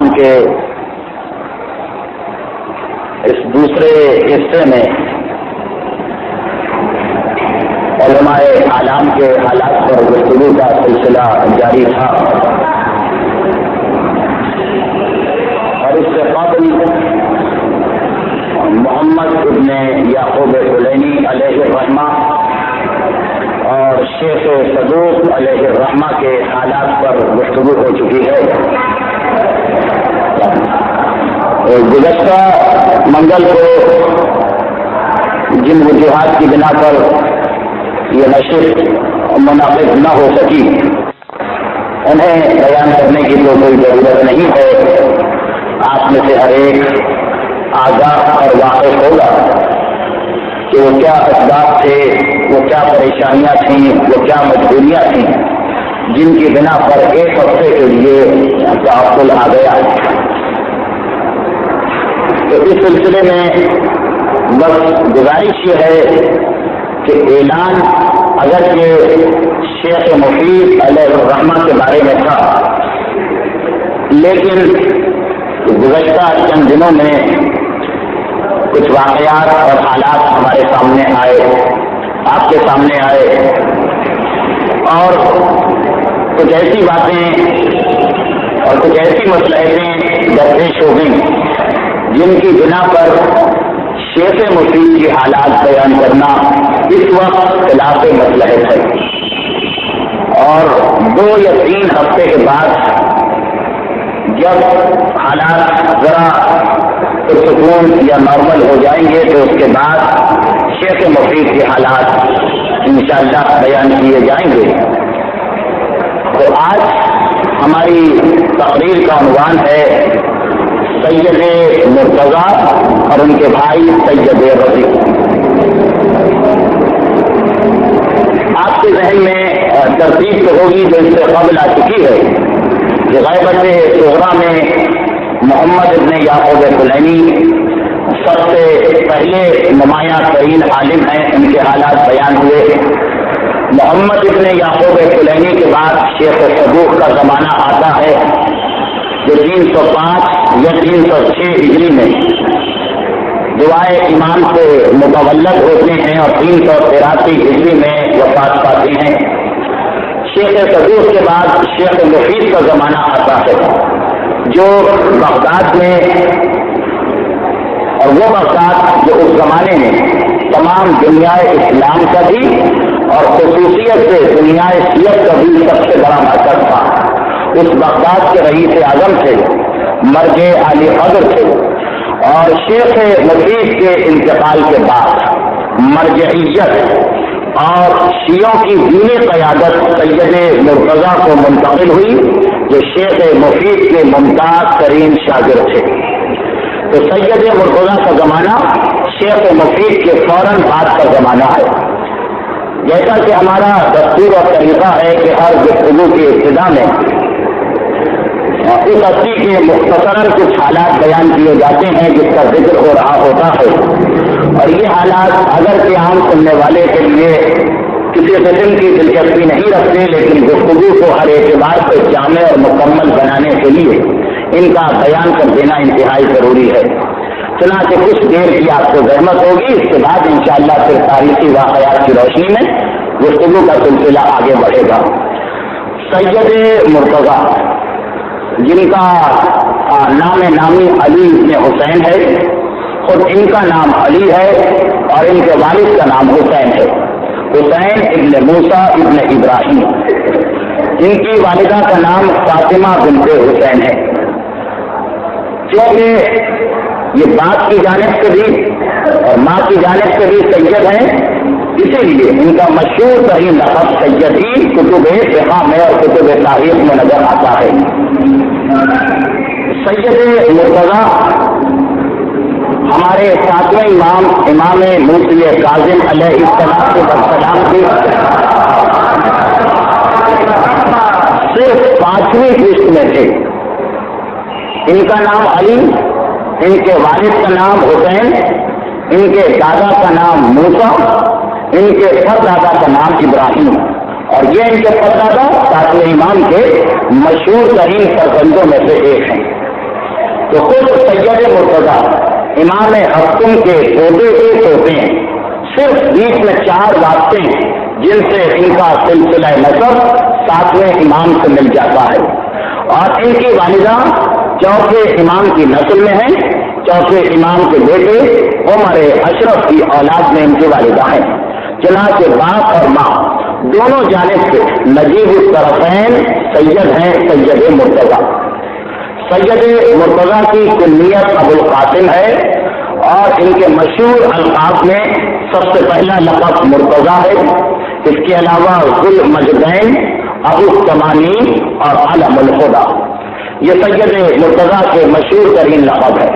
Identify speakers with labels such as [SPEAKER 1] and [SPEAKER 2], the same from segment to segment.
[SPEAKER 1] کلام کے اس دوسرے حصے میں علماء عالم کے حالات پر گفتگو کا سلسلہ جاری تھا، اور اس سے قبل محمد ابن یعقوب کلینی علیہ الرحمہ اور شیخ صدوق علیہ الرحمہ کے حالات پر گفتگو ہو چکی ہے۔ گزشتہ منگل کو جن وجوہات کی بنا پر یہ نشست منعقد نہ ہو سکی انہیں بیان کرنے کی تو کوئی ضرورت نہیں ہے۔ آپ میں سے ہر ایک آگاہ اور واقف ہوگا کہ وہ کیا اسباب تھے، وہ کیا پریشانیاں تھیں، وہ کیا مجبوریاں تھیں جن کی بنا پر ایک ہفتے کے لیے تعطل آ گیا۔ تو اس سلسلے میں بس گزارش یہ ہے کہ اعلان اگرچہ شیخ مفید علیہ الرحمہ کے بارے میں تھا، لیکن گزشتہ چند دنوں میں کچھ واقعات اور حالات ہمارے سامنے آئے، آپ کے سامنے آئے، اور کچھ ایسی باتیں اور کچھ ایسی مصلحتیں درپیش ہو گئیں جن کی بنا پر شیخ مفید کی حالات بیان کرنا اس وقت خلاف مصلحت ہے، اور 2 یا 3 ہفتے کے بعد جب حالات ذرا سکون یا نارمل ہو جائیں گے تو اس کے بعد شیخ مفید کے حالات انشاءاللہ بیان کیے جائیں گے۔ تو آج ہماری تقریر کا عنوان ہے سید مرتضیٰ اور ان کے بھائی سید رضی۔ آپ کے ذہن میں ترتیب تو ہوگی جو اس سے قبل آ چکی ہے کہ غیبت صغریٰ میں محمد ابن یعقوب کلینی سب سے پہلے نمایاں ترین عالم ہیں، ان کے حالات بیان ہوئے۔ محمد ابن یعقوب کلینی کے بعد شیخ صدوق کا زمانہ آتا ہے جو 305 یا 306 ہجری میں دعائے امام سے متولد ہوتے ہیں اور 383 ہجری میں وفات پاتے ہیں۔ شیخ صدوق کے بعد شیخ مفید کا زمانہ آتا ہے جو بغداد میں، اور وہ بغداد جو اس زمانے میں تمام دنیا اسلام کا بھی اور خصوصیت سے دنیا سیرت کا بھی سب سے بڑا مرکز تھا۔ اس بغداد کے رئیس اعظم تھے، مرجع علی قدر تھے، اور شیخ مفید کے انتقال کے بعد مرجعیت اور شیعوں کی دینی قیادت سید مرتضیٰ کو منتقل ہوئی جو شیخ مفید کے ممتاز ترین شاگرد تھے۔ تو سید مرتضیٰ کا زمانہ شیخ مفید کے فوراً بعد کا زمانہ ہے۔ جیسا کہ ہمارا دستور اور طریقہ ہے کہ ہر گفتگو کی ابتدا میں اس ہستی کے مختصراً کچھ حالات بیان کیے جاتے ہیں جس کا ذکر ہو رہا ہوتا ہے، اور یہ حالات اگر کہ عام سننے والے کے لیے کسی قسم کی دلچسپی نہیں رکھتے، لیکن گفتگو کو ہر اعتبار سے جامع اور مکمل بنانے کے لیے ان کا بیان کر دینا انتہائی ضروری ہے۔ چنانچہ کچھ دیر کی آپ کو زحمت ہوگی، اس کے بعد انشاءاللہ پھر تاریخی واقعات کی روشنی میں گفتگو کا سلسلہ آگے بڑھے گا۔ سید مرتضیٰ جن کا نام نامی علی ابن حسین ہے، خود ان کا نام علی ہے اور ان کے والد کا نام حسین ہے، حسین ابن موسیٰ ابن ابراہیم۔ ان کی والدہ کا نام فاطمہ بنت حسین ہے۔ کیونکہ یہ باپ کی جانب سے بھی اور ماں کی جانب سے بھی سید ہیں، اسی لیے ان کا مشہور ترین لقب سیدی کتب فقہ میں اور کتب تاریخ میں نظر آتا ہے۔ سید مرتضیٰ ہمارے 7ویں امام موسی کاظم علیہ السلام کی صرف 5ویں قسط میں تھے۔ ان کا نام علی، ان کے والد کا نام حسین، ان کے دادا کا نام موسیٰ، ان کے پردادا کا نام ابراہیم، اور یہ ان کے پردادا 7ویں امام کے مشہور ترین فرزندوں میں سے ایک ہیں۔ تو خود سید مرتضیٰ امام حسن کے پوتے ہیں، صرف بیچ میں 4 واسطے ہیں جن سے ان کا سلسلہ نسب 7ویں امام سے مل جاتا ہے، اور ان کی والدہ 4تھے امام کی نسل میں ہیں، 4تھے امام کے بیٹے عمر اشرف کی اولاد میں ان کی والدہ ہیں۔ چنانچہ باپ اور ماں دونوں جانب سے نجیب الطرفین سید ہیں، سید مرتضیٰ۔ سید مرتضیٰ کی کنیت ابو القاسم ہے، اور ان کے مشہور القاب میں سب سے پہلا لقب مرتضیٰ ہے۔ اس کے علاوہ ذو المجدین، ابو السمانی اور علم الخدا، یہ سید مرتضیٰ کے مشہور ترین لقب ہے۔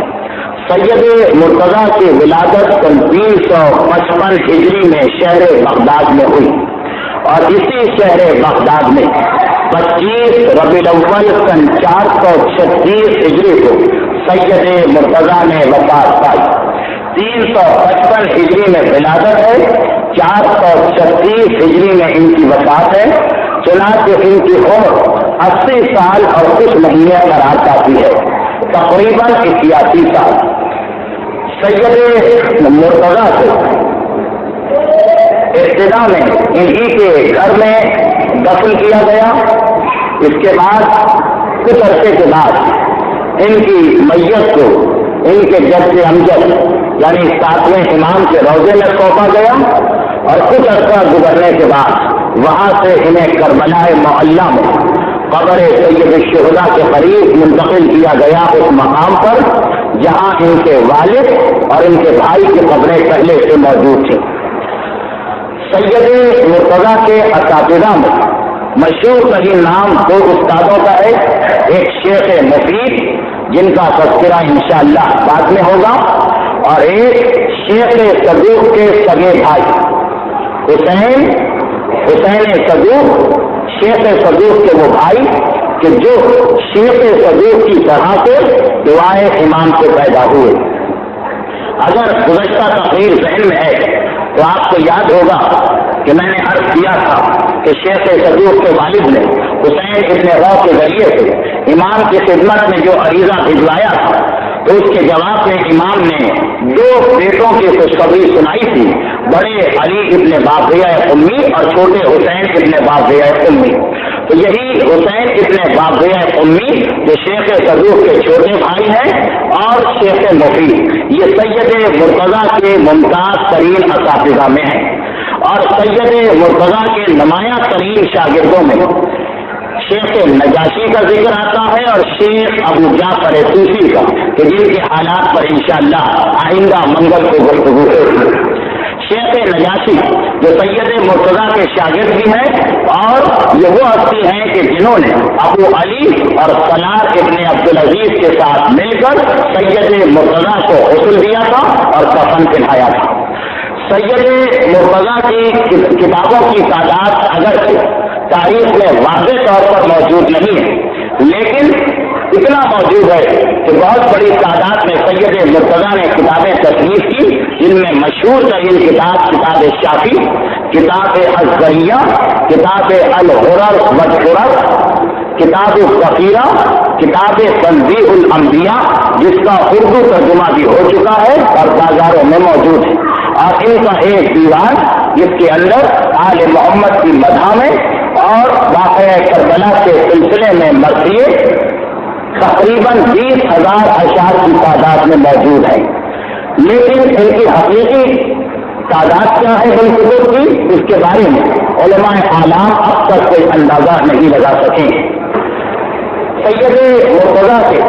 [SPEAKER 1] سید مرتضیٰ کی ولادت 355 ہجری میں شہر بغداد میں ہوئی، اور اسی شہر بغداد میں 25 ربیع الاول سن 436 ہجری کو سید مرتضیٰ نے وفات پائی۔ 355 ہجری میں ولادت ہے، 436 ہجری میں ان کی وفات ہے، چنانچہ ان کی عمر 80 سال اور کچھ مہینے قرار پاتی ہے، تقریباً 81 سال۔ سید مرتضیٰ کو ابتدا میں انہی کے گھر میں دفن کیا گیا، اس کے بعد کچھ عرصے کے بعد ان کی میت کو ان کے جد امجد یعنی 7ویں امام کے روضے میں سونپا گیا، اور کچھ عرصہ گزرنے کے بعد وہاں سے انہیں کربلا معلیٰ میں قبر سید الشہداء کے قریب منتقل کیا گیا، اس مقام پر جہاں ان کے والد اور ان کے بھائی کی قبریں پہلے سے موجود تھیں۔ سید مرتضیٰ کے اساتذہ میں مشہور ترین نام 2 استادوں کا ہے، ایک شیخ مفید جن کا تذکرہ انشاءاللہ بعد میں ہوگا، اور ایک شیخ صدوق کے سگے بھائی حسین صدوق، شیخ صدوق کے وہ بھائی کہ جو شیخ صدوق کی طرح سے دعائے امام سے پیدا ہوئے۔ اگر گزشتہ تقریر ذہن میں ہے تو آپ کو یاد ہوگا کہ میں نے عرض کیا تھا کہ شیخ صدوق کے والد نے حسین ابن غو کے ذریعے سے امام کی خدمت میں جو عریضہ بھجوایا تھا، تو اس کے جواب میں امام نے 2 بیٹوں کی خوشخبری سنائی تھی، بڑے علی ابن باقیہ امی اور چھوٹے حسین ابن باقیہ امی۔ تو یہی حسین ابن باقیہ امی جو شیخ صدوق کے چھوٹے بھائی ہیں اور شیخ مفید، یہ سید مرتضیٰ کے ممتاز ترین اساتذہ میں ہیں، اور سید مرتضیٰ کے نمایاں ترین شاگردوں میں شیخ نجاشی کا ذکر آتا ہے اور شیخ ابو جعفر طوسی کا، کہ جن کے حالات پر انشاءاللہ آئندہ منگل کو گفتگو ہوگی۔ شیخ نجاشی جو سید مرتضیٰ کے شاگرد بھی ہیں، اور یہ وہ ہستی ہیں کہ جنہوں نے ابو علی اور سلار ابن عبدالعزیز کے ساتھ مل کر سید مرتضیٰ کو غسل دیا تھا اور کفن پہنایا تھا۔ سید مرتضیٰ کی کتابوں کی تعداد اگرچہ تاریخ میں واضح طور پر موجود نہیں ہے، لیکن اتنا موجود ہے کہ بہت بڑی تعداد میں سید مرتضیٰ نے کتابیں تصنیف کی، جن میں مشہور ترین کتاب شافی، کتاب الزریہ، کتاب الغرر والغرر، کتاب الذخیرہ، کتاب تنزیہ الانبیاء جس کا اردو ترجمہ بھی ہو چکا ہے اور بازاروں میں موجود ہے، اور ان کا ایک دیوان جس کے اندر آل محمد کی مدح میں اور واقعہ کربلا کے سلسلے میں مرثیے تقریباً 20,000 اشعار کی تعداد میں موجود ہیں، لیکن ان کی حقیقی تعداد کیا ہے ان کتب کی، اس کے بارے میں علماء اعلام اب تک کوئی اندازہ نہیں لگا سکیں۔ سید مرتضیٰ کے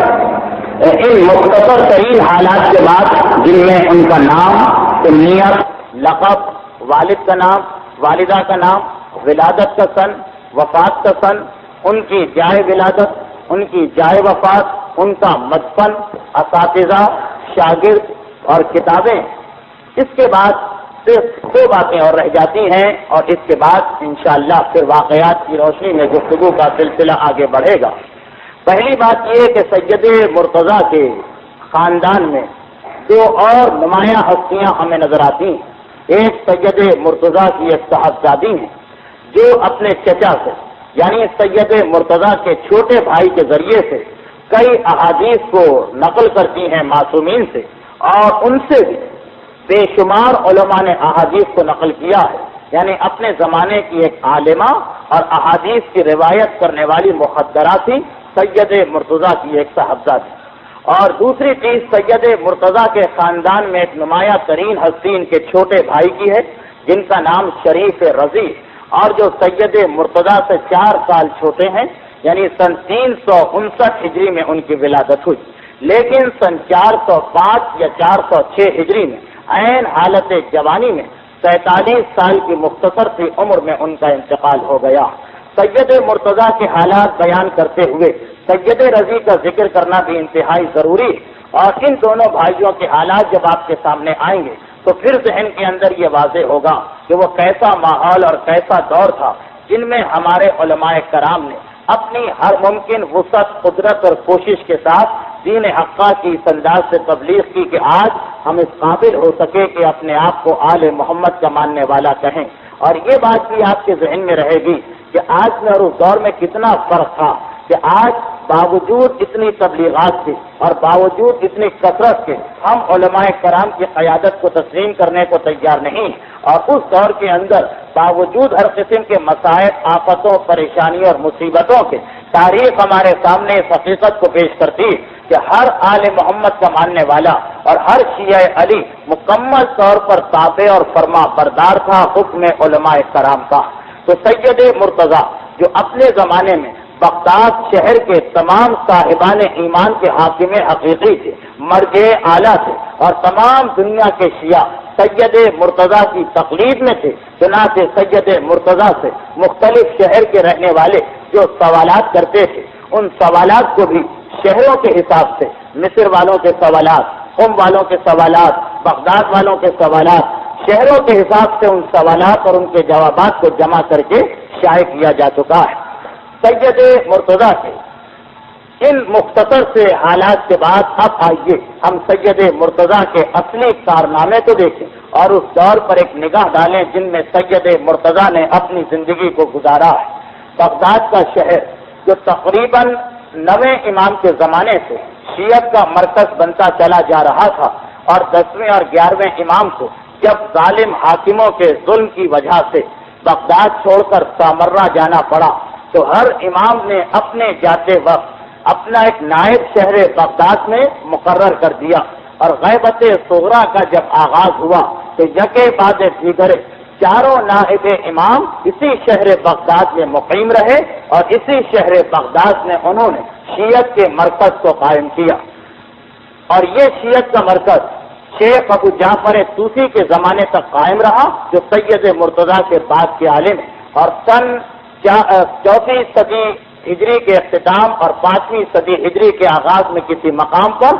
[SPEAKER 1] ان مختصر ترین حالات کے بعد جن میں ان کا نام، کنیت، لقب، والد کا نام، والدہ کا نام، ولادت کا سن، وفات کا سن، ان کی جائے ولادت، ان کی جائے وفات، ان کا مدفن، اساتذہ، شاگرد اور کتابیں، اس کے بعد صرف 2 باتیں اور رہ جاتی ہیں، اور اس کے بعد انشاءاللہ پھر واقعات کی روشنی میں گفتگو کا سلسلہ آگے بڑھے گا۔ پہلی بات یہ کہ سید مرتضیٰ کے خاندان میں 2 اور نمایاں ہستیاں ہمیں نظر آتی ہیں۔ ایک سید مرتضیٰ کی ایک صاحبزادی ہیں جو اپنے چچا سے یعنی سید مرتضیٰ کے چھوٹے بھائی کے ذریعے سے کئی احادیث کو نقل کرتی ہیں معصومین سے، اور ان سے بھی بے شمار علماء نے احادیث کو نقل کیا ہے، یعنی اپنے زمانے کی ایک عالمہ اور احادیث کی روایت کرنے والی محدثہ تھی، سید مرتضیٰ کی ایک صاحبزادہ تھی۔ اور دوسری چیز، سید مرتضیٰ کے خاندان میں ایک نمایاں ترین ہستی ان کے چھوٹے بھائی کی ہے، جن کا نام شریف رضی، اور جو سید مرتضیٰ سے 4 سال چھوٹے ہیں، یعنی سن 359 ہجری میں ان کی ولادت ہوئی، لیکن سن 405 یا 406 ہجری میں عین حالت جوانی میں 47 سال کی مختصر سی عمر میں ان کا انتقال ہو گیا۔ سید مرتضیٰ کے حالات بیان کرتے ہوئے سید رضی کا ذکر کرنا بھی انتہائی ضروری ہے، اور ان دونوں بھائیوں کے حالات جب آپ کے سامنے آئیں گے تو پھر ذہن کے اندر یہ واضح ہوگا کہ وہ کیسا ماحول اور کیسا دور تھا جن میں ہمارے علماء کرام نے اپنی ہر ممکن وسعت، قدرت اور کوشش کے ساتھ دین حقہ کی اس انداز سے تبلیغ کی کہ آج ہم اس قابل ہو سکے کہ اپنے آپ کو آل محمد کا ماننے والا کہیں۔ اور یہ بات بھی آپ کے ذہن میں رہے گی کہ آج میں اور اس دور میں کتنا فرق تھا کہ آج باوجود اتنی تبلیغات کی اور باوجود اتنی کثرت کے ہم علماء کرام کی قیادت کو تسلیم کرنے کو تیار نہیں، اور اس دور کے اندر باوجود ہر قسم کے مسائل، آفتوں، پریشانیوں اور مصیبتوں کے تاریخ ہمارے سامنے اس حقیقت کو پیش کرتی کہ ہر آل محمد کا ماننے والا اور ہر شیعہ علی مکمل طور پر تابع اور فرما بردار تھا حکم علماء کرام کا۔ تو سید مرتضیٰ جو اپنے زمانے میں بغداد شہر کے تمام صاحبان ایمان کے حاکم حقیقی تھے، مرجع اعلیٰ تھے، اور تمام دنیا کے شیعہ سید مرتضیٰ کی تقلید میں تھے، چنانچہ سید مرتضیٰ سے مختلف شہر کے رہنے والے جو سوالات کرتے تھے، ان سوالات کو بھی شہروں کے حساب سے، مصر والوں کے سوالات، قم والوں کے سوالات، بغداد والوں کے سوالات، شہروں کے حساب سے ان سوالات اور ان کے جوابات کو جمع کر کے شائع کیا جا چکا ہے۔ سید مرتضیٰ کے ان مختصر سے حالات کے بعد اب آئیے ہم سید مرتضیٰ کے اصلی کارنامے کو دیکھیں اور اس دور پر ایک نگاہ ڈالیں جن میں سید مرتضیٰ نے اپنی زندگی کو گزارا ہے۔ بغداد کا شہر جو تقریباً 9ویں امام کے زمانے سے شیعت کا مرکز بنتا چلا جا رہا تھا، اور 10ویں اور 11ویں امام کو جب ظالم حاکموں کے ظلم کی وجہ سے بغداد چھوڑ کر سامرہ جانا پڑا، تو ہر امام نے اپنے جاتے وقت اپنا ایک نائب شہر بغداد میں مقرر کر دیا، اور غیبت صغریٰ کا جب آغاز ہوا تو یکے بعد دیگر 4 نائب امام اسی شہر بغداد میں مقیم رہے، اور اسی شہر بغداد میں انہوں نے شیعت کے مرکز کو قائم کیا۔ اور یہ شیعت کا مرکز شیخ ابو جعفر طوسی کے زمانے تک قائم رہا، جو سید مرتضیٰ کے بعد کے عالم ہیں، اور سن 4ویں صدی ہجری کے اختتام اور 5ویں صدی ہجری کے آغاز میں کسی مقام پر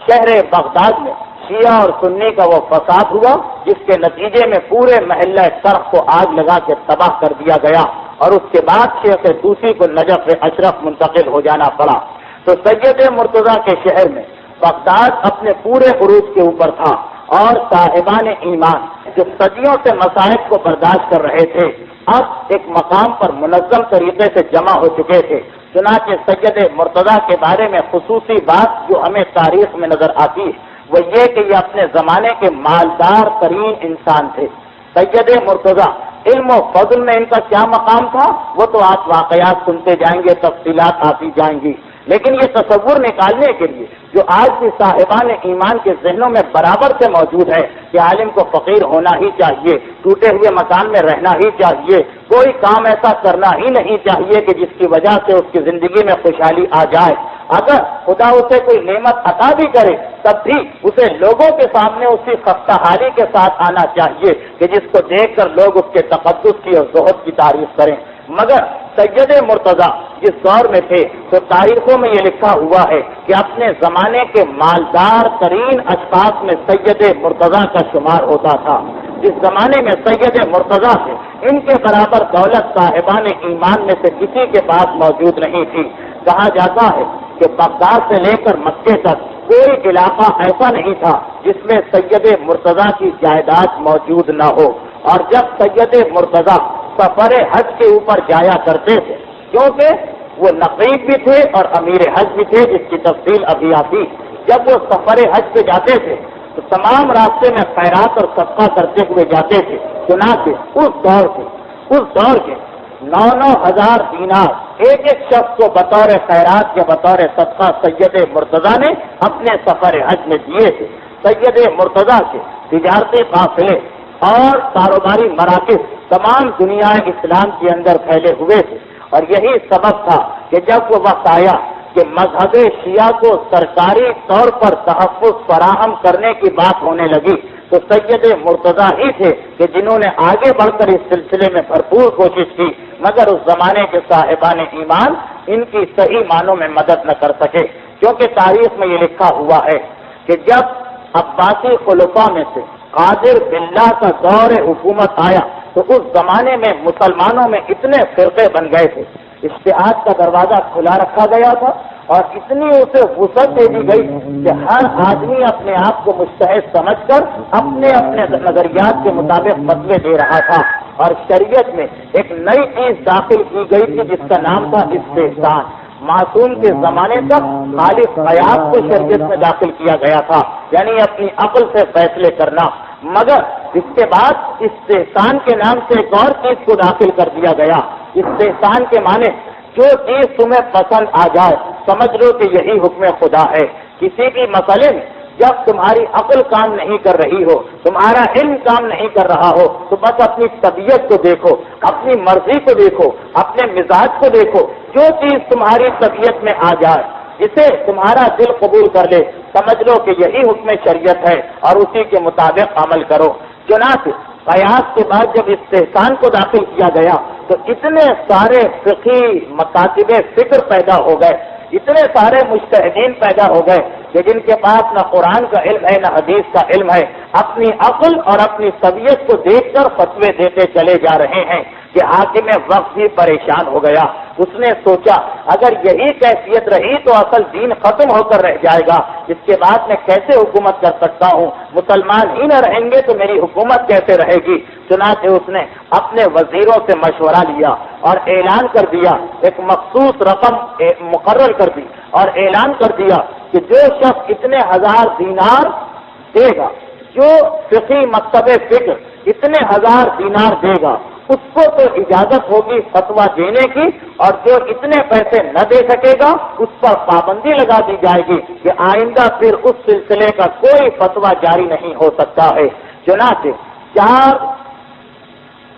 [SPEAKER 1] شہر بغداد میں شیعہ اور سنی کا وہ فساد ہوا جس کے نتیجے میں پورے محلہ سرخ کو آگ لگا کے تباہ کر دیا گیا، اور اس کے بعد شیخ طوسی کو نجف اشرف منتقل ہو جانا پڑا۔ تو سید مرتضیٰ کے شہر میں بغداد اپنے پورے عروج کے اوپر تھا، اور صاحبان ایمان جو صدیوں سے مصائب کو برداشت کر رہے تھے اب ایک مقام پر منظم طریقے سے جمع ہو چکے تھے۔ چنانچہ سید مرتضیٰ کے بارے میں خصوصی بات جو ہمیں تاریخ میں نظر آتی ہے وہ یہ کہ یہ اپنے زمانے کے مالدار ترین انسان تھے۔ سید مرتضیٰ علم و فضل میں ان کا کیا مقام تھا وہ تو آپ واقعات سنتے جائیں گے، تفصیلات آتی جائیں گی، لیکن یہ تصور نکالنے کے لیے جو آج بھی صاحبان ایمان کے ذہنوں میں برابر سے موجود ہے کہ عالم کو فقیر ہونا ہی چاہیے، ٹوٹے ہوئے مکان میں رہنا ہی چاہیے، کوئی کام ایسا کرنا ہی نہیں چاہیے کہ جس کی وجہ سے اس کی زندگی میں خوشحالی آ جائے، اگر خدا اسے کوئی نعمت عطا بھی کرے تب بھی اسے لوگوں کے سامنے اسی خستہ حالی کے ساتھ آنا چاہیے کہ جس کو دیکھ کر لوگ اس کے تقدس کی اور زہد کی تعریف کریں۔ مگر سید مرتضیٰ جس دور میں تھے تو تاریخوں میں یہ لکھا ہوا ہے کہ اپنے زمانے کے مالدار ترین اشخاص میں سید مرتضیٰ کا شمار ہوتا تھا۔ جس زمانے میں سید مرتضیٰ سے ان کے برابر دولت صاحبان ایمان میں سے کسی کے پاس موجود نہیں تھی۔ کہا جاتا ہے کہ بغداد سے لے کر مکے تک کوئی علاقہ ایسا نہیں تھا جس میں سید مرتضیٰ کی جائیداد موجود نہ ہو، اور جب سید مرتضیٰ سفر حج کے اوپر جایا کرتے تھے، کیونکہ وہ نقیب بھی تھے اور امیر حج بھی تھے، جس کی تفصیل ابھی آتی۔ جب وہ سفر حج پہ جاتے تھے تو تمام راستے میں خیرات اور صدقہ کرتے ہوئے جاتے تھے۔ چنانچہ اس دور کے 9,000 دینار ایک ایک شخص کو بطور خیرات یا بطور صدقہ سید مرتضیٰ نے اپنے سفر حج میں دیے تھے۔ سید مرتضیٰ کے تجارتی قافلے اور کاروباری مراکز تمام دنیا اسلام کے اندر پھیلے ہوئے تھے، اور یہی سبب تھا کہ جب وہ وقت آیا کہ مذہب شیعہ کو سرکاری طور پر تحفظ فراہم کرنے کی بات ہونے لگی تو سید مرتضیٰ ہی تھے کہ جنہوں نے آگے بڑھ کر اس سلسلے میں بھرپور کوشش کی، مگر اس زمانے کے صاحبان ایمان ان کی صحیح معنوں میں مدد نہ کر سکے، کیونکہ تاریخ میں یہ لکھا ہوا ہے کہ جب عباسی خلفاء میں سے قادر باللہ کا دور حکومت آیا تو اس زمانے میں مسلمانوں میں اتنے فرقے بن گئے تھے، اشتہاد کا دروازہ کھلا رکھا گیا تھا، اور اتنی اسے وسعت دے دی گئی کہ ہر آدمی اپنے آپ کو مجتہد سمجھ کر اپنے اپنے نظریات کے مطابق فتوے دے رہا تھا، اور شریعت میں ایک نئی چیز داخل کی گئی تھی جس کا نام تھا استحسان۔ معصوم کے زمانے تک خالص قیاس کو شریعت میں داخل کیا گیا تھا، یعنی اپنی عقل سے فیصلے کرنا، مگر اس کے بعد استحسان کے نام سے ایک اور چیز کو داخل کر دیا گیا۔ استحسان کے معنی جو چیز تمہیں پسند آ جائے سمجھ لو کہ یہی حکم خدا ہے۔ کسی بھی مسئلے میں جب تمہاری عقل کام نہیں کر رہی ہو، تمہارا علم کام نہیں کر رہا ہو، تو بس اپنی طبیعت کو دیکھو، اپنی مرضی کو دیکھو، اپنے مزاج کو دیکھو، جو چیز تمہاری طبیعت میں آ جائے، جسے تمہارا دل قبول کر لے، سمجھ لو کہ یہی حکم شریعت ہے اور اسی کے مطابق عمل کرو۔ چنانچہ قیاس کے بعد جب استحسان کو داخل کیا گیا تو اتنے سارے فقہی مکاتب فکر پیدا ہو گئے، اتنے سارے مجتہدین پیدا ہو گئے کہ جن کے پاس نہ قرآن کا علم ہے نہ حدیث کا علم ہے، اپنی عقل اور اپنی طبیعت کو دیکھ کر فتوے دیتے چلے جا رہے ہیں کہ حاکم وقت بھی پریشان ہو گیا۔ اس نے سوچا اگر یہی کیفیت رہی تو اصل دین ختم ہو کر رہ جائے گا، اس کے بعد میں کیسے حکومت کر سکتا ہوں؟ مسلمان ہی نہ رہیں گے تو میری حکومت کیسے رہے گی؟ چنانچہ اس نے اپنے وزیروں سے مشورہ لیا اور اعلان کر دیا، ایک مخصوص رقم مقرر کر دی اور اعلان کر دیا کہ جو شخص اتنے 1000 دینار دے گا، جو فقہی مکتب فکر اتنے 1000 دینار دے گا، اس کو تو اجازت ہوگی فتویٰ دینے کی، اور جو اتنے پیسے نہ دے سکے گا اس پر پابندی لگا دی جائے گی کہ آئندہ پھر اس سلسلے کا کوئی فتویٰ جاری نہیں ہو سکتا ہے۔ چنانچہ